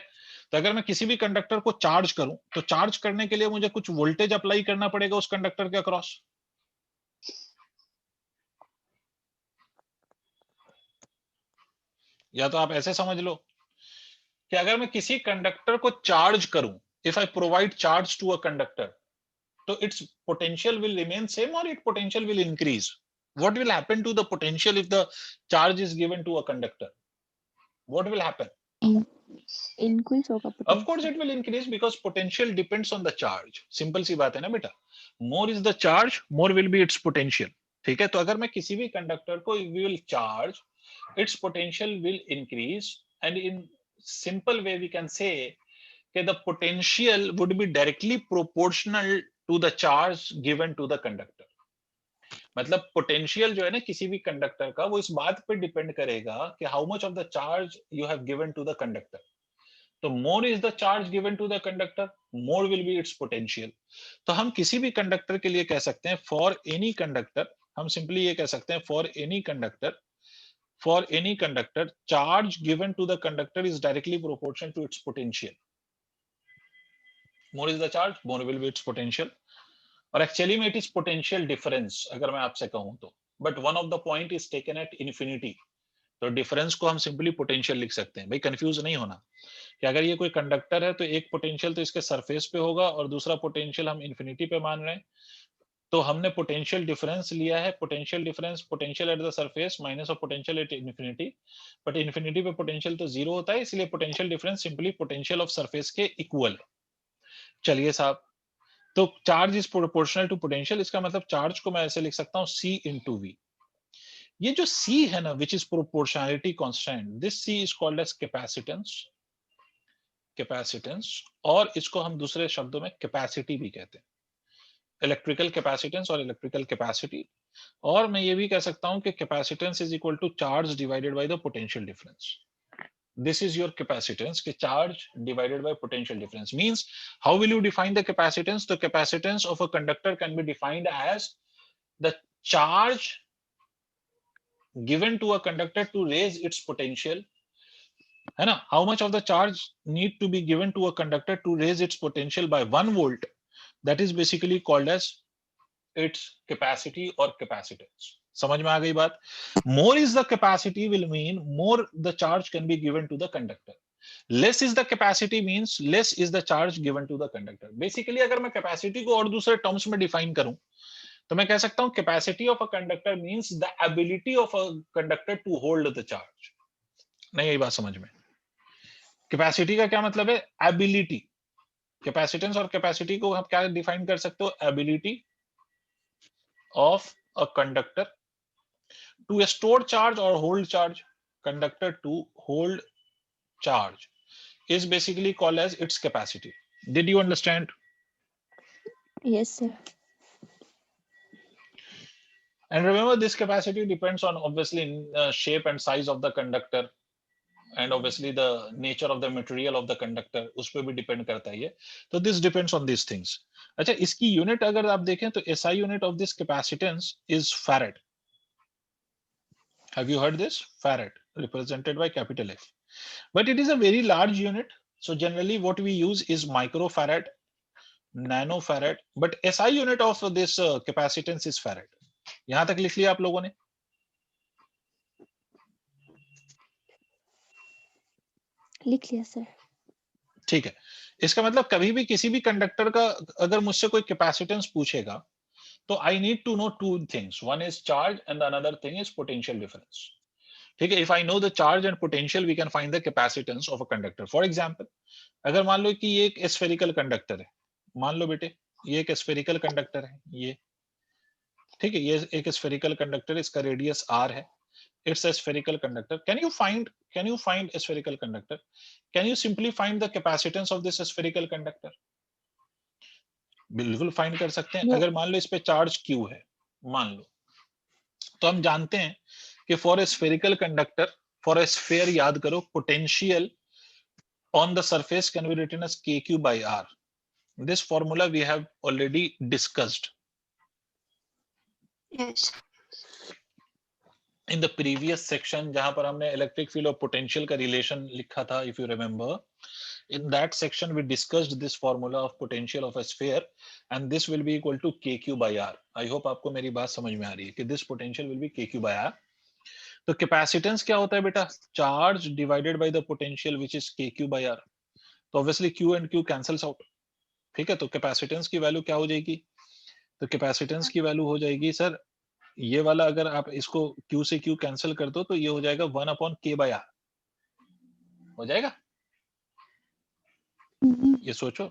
तो अगर मैं किसी भी कंडक्टर को चार्ज करूं, तो चार्ज करने के लिए मुझे कुछ वोल्टेज अप्लाई करना पड़ेगा उस कंडक्टर के अक्रॉस। या तो आप ऐसे समझ लो कि अगर मैं किसी कंडक्टर को चार्ज करूं, if I provide charge to a conductor, तो its potential will remain same or it potential will increase. what will happen to the potential if the charge is given to a conductor? What will happen? In- Increase होगा Of course potential. it will increase because potential depends on the charge. Simple सी बात है ना बेटा, more is the charge, more will be its potential, ठीक है। तो अगर मैं किसी भी कंडक्टर को we will charge, its potential will increase, and in simple way we can say that the potential would be directly proportional to the charge given to the conductor. मतलब potential जो है ना किसी भी कंडक्टर का, वो इस बात पे डिपेंड करेगा कि how much of the charge you have given to the conductor. तो more is the charge given to the conductor, more will be its potential. तो हम किसी भी कंडक्टर के लिए कह सकते हैं for any conductor, हम सिंपली ये कह सकते हैं for any conductor charge given to the conductor is directly proportional to its potential. More is the charge, more will be its potential. और एक्चुअली में इट इज पोटेंशियल डिफरेंस अगर मैं आपसे कहूं तो, but one of the point is taken at infinity, तो difference को हम सिंपली पोटेंशियल लिख सकते हैं। भाई कंफ्यूज नहीं होना कि अगर ये कोई कंडक्टर है तो एक पोटेंशियल तो इसके सरफेस पे होगा और दूसरा पोटेंशियल हम इन्फिनिटी पे मान रहे हैं, तो हमने पोटेंशियल डिफरेंस लिया है, potential difference potential at the surface minus of potential at infinity, but infinity पे पोटेंशियल तो जीरो होता है, इसलिए potential difference simply potential of surface के इक्वल है। चलिए साहब, तो charge is proportional to potential, इसका मतलब चार्ज को मैं ऐसे लिख सकता हूं C इंटू वी। ये जो C है ना, which is proportionality constant, this C is called as capacitance, और इसको हम दूसरे शब्दों में कैपेसिटी भी कहते हैं, इलेक्ट्रिकल कैपेसिटेंस और इलेक्ट्रिकल कैपेसिटी। और मैं ये भी कह सकता हूं कि capacitance is equal to charge divided by the potential difference. This is your capacitance, के charge divided by potential difference means how will you define the capacitance? The capacitance of a conductor can be defined as the charge given to a conductor to raise its potential, है ना? How much of the charge need to be given to a conductor to raise its potential by 1 volt? That is basically called as its capacity or capacitance. समझ में आ गई बात? More is the capacity will mean more the charge can be given to the conductor. Less is the capacity means less is the charge given to the conductor. Basically अगर मैं capacity को और दूसरे terms में define करूं तो मैं कह सकता हूं capacity of a conductor means the ability of a conductor to hold the charge. नहीं, यही बात समझ में? Capacity का क्या मतलब है? Ability. Capacitance और capacity को आप क्या define कर सकते हो? Ability of a conductor to store charge or hold charge. Conductor to hold charge is basically called as its capacity. Did you understand? Yes, sir. And remember, this capacity depends on obviously shape and size of the conductor, and obviously the nature of the material of the conductor, उस पे भी depend करता है ये। तो this depends on these things. अच्छा, इसकी unit अगर आप देखें तो SI unit of this capacitance is farad. Have you heard this? Farad, represented by capital F. But it is a very large unit. So generally what we use is microfarad, nanofarad, but SI unit of this capacitance is farad. यहां तक लिख लिया आप लोगों ने? लिख लिया sir. ठीक है, इसका मतलब कभी भी किसी भी कंडक्टर का अगर मुझसे कोई कैपेसिटेंस पूछेगा तो I need to know two things, one is charge and another thing is potential difference. ठीक है, if I know the charge and potential we can find the capacitance of a conductor. For example, अगर मान लो कि ये एक spherical conductor है, मान लो बेटे ये एक स्फेरिकल कंडक्टर है, ये ठीक है, ये एक स्फेरिकल कंडक्टर, इसका रेडियस r है, it's a spherical conductor. Can you find a spherical conductor? Can you simply find the capacitance of this spherical conductor? बिल्कुल फाइंड कर सकते हैं। No. अगर मान लो इस पे चार्ज q है, मान लो, तो हम जानते हैं कि for a spherical conductor, for a sphere, याद करो, potential on the surface can be written as kq by r. This formula we have already discussed Yes. in the previous section, जहां पर हमने इलेक्ट्रिक फील्ड और potential का relation लिखा था, if you remember. In that section we discussed this formula of potential of a sphere and this will be equal to kq by r. I hope आपको मेरी बात समझ में आ रही है कि this potential will be kq by r. तो कैपेसिटेंस क्या होता है बेटा? Charge divided by the potential which is kq by r. तो obviously q and q cancels out. ठीक है, तो कैपेसिटेंस की वैल्यू क्या हो जाएगी? तो कैपेसिटेंस की वैल्यू हो जाएगी सर, ये वाला अगर आप इसको q से q कैंसिल कर दो तो ये हो जाएगा 1/k by r हो जाएगा। ये सोचो,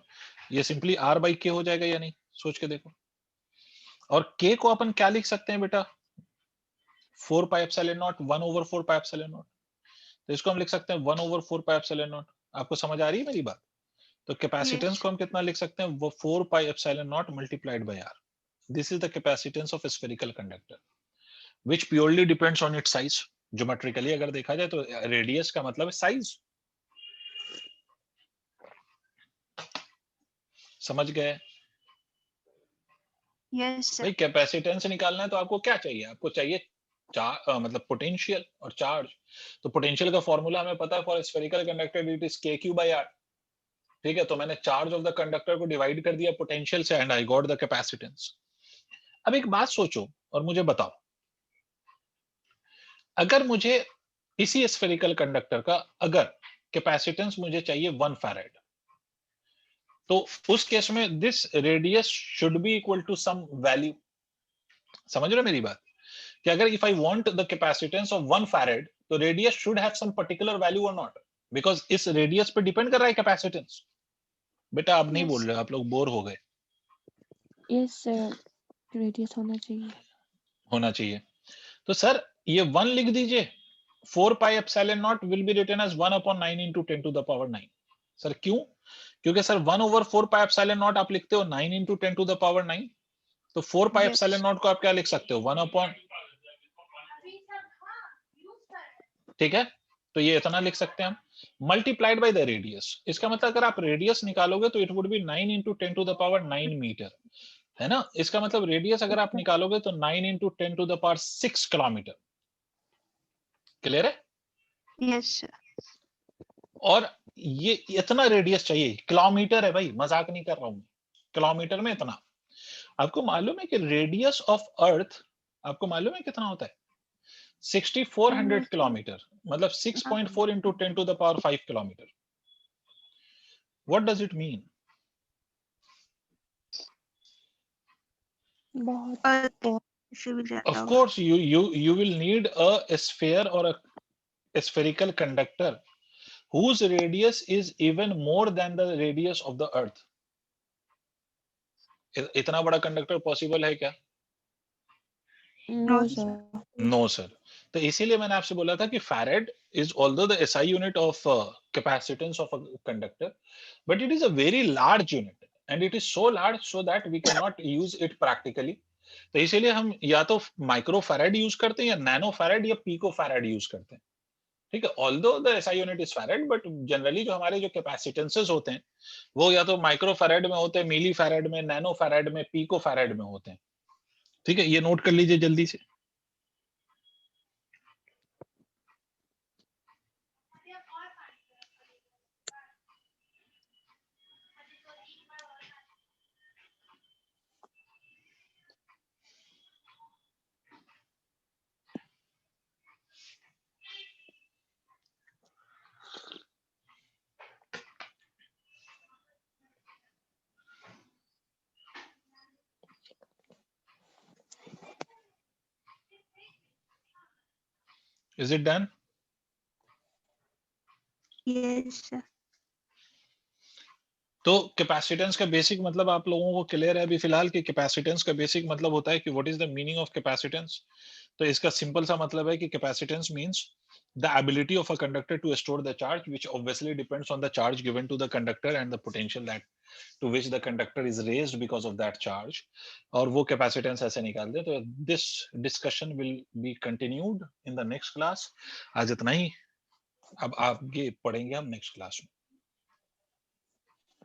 ये सिंपली r by k हो जाएगा या नहीं, सोच के देखो। और k को अपन क्या लिख सकते हैं बेटा? 4 pi epsilon naught, 1/4 pi epsilon naught। तो इसको हम लिख सकते हैं 1/4 pi epsilon naught। आपको समझ आ रही है मेरी बात? तो कैपेसिटेंस Yes. को हम कितना लिख सकते हैं? वो 4 pi epsilon naught multiplied by r. This is the capacitance of a spherical conductor, which purely depends on its size. Geometrically अगर देखा जाए तो रेडियस का मतलब है साइज। समझ गए? Yes, sir. भाई कैपेसिटेंस निकालना है तो आपको क्या चाहिए? आपको चाहिए मतलब पोटेंशियल और चार्ज। तो पोटेंशियल का फॉर्मूला हमें पता है, for spherical conductor it is kq/r। ठीक है, तो मैंने चार्ज ऑफ द कंडक्टर को डिवाइड कर दिया पोटेंशियल से and I got the capacitance. अब एक बात सोचो और मुझे बताओ, अगर मुझे इसी स्फेरिकल कंडक्टर का अगर कैपेसिटेंस मुझे चाहिए 1 फैराड, तो उस केस में this radius should be equal to some value. समझ रहे हो मेरी बात? कि अगर if I want the capacitance of 1 farad, तो radius should have some particular value or not, because इस रेडियस पे डिपेंड कर रहा है कैपेसिटेंस। बेटा आप नहीं बोल Yes, रहे, आप लोग बोर हो गए। yes, sir. Radius होना चाहिए. होना चाहिए। तो सर ये 1 लिख दीजिए, 4 pi epsilon naught will be written as 1/9 into 10 to the power 9। Sir क्यों? क्योंकि सर 1/4 पाई एप्सिलॉन नॉट आप लिखते हो 9 into 10 to the power 9, तो 4 पाई Yes. एप्सिलॉन नॉट को आप क्या लिख सकते हो? 1 ठीक है, तो ये इतना लिख सकते हैं हम, मल्टीप्लाइड बाय द रेडियस। इसका मतलब अगर आप रेडियस निकालोगे तो it would be 9 into 10 to the power 9 metre, है ना? इसका मतलब रेडियस अगर आप निकालोगे तो 9 into 10 to the power 6 kilometre. Clear है? Yes, sir. और ये इतना रेडियस चाहिए, किलोमीटर है भाई, मजाक नहीं कर रहा हूं, किलोमीटर में इतना। आपको मालूम है कि रेडियस ऑफ अर्थ आपको मालूम है कितना होता है? 6400 किलोमीटर, मतलब 6.4 into 10 to the power 5 kilometre. What does it mean? बहुत Earth से भी ज्यादा Of होगा. course, you will need a sphere or a spherical conductor whose radius is even more than the radius of the earth। इतना बड़ा conductor possible है क्या? no, No, sir. No sir. तो इसीलिए मैंने आपसे बोला था कि farad is although the SI unit of capacitance of a conductor, but it is a very large unit and it is so large so that we can not use it practically. तो इसीलिए हम या तो micro farad use करते हैं या nano farad या pico farad use करते हैं। ठीक है, although the SI unit is farad, but generally जो हमारे जो कैपेसिटेंसेस होते हैं वो या तो माइक्रो फैराड में होते हैं, मिली फैराड में, नैनो फैराड में, पीको फैराड में होते हैं। ठीक है, ये नोट कर लीजिए जल्दी से। Is it done? yes, sir. तो कैपेसिटेंस का बेसिक मतलब आप लोगों को क्लियर है अभी फिलहाल कि कैपेसिटेंस का बेसिक मतलब होता है कि what is the meaning of capacitance. तो इसका सिंपल सा मतलब है कि capacitance means the ability of a conductor to store the charge, which obviously depends on the charge given to the conductor and the potential that to which the conductor is raised because of that charge। और वो capacitance ऐसे निकाल दे। तो this discussion will be continued in the next class। आज इतना ही, अब आगे पढ़ेंगे हम नेक्स्ट क्लास में।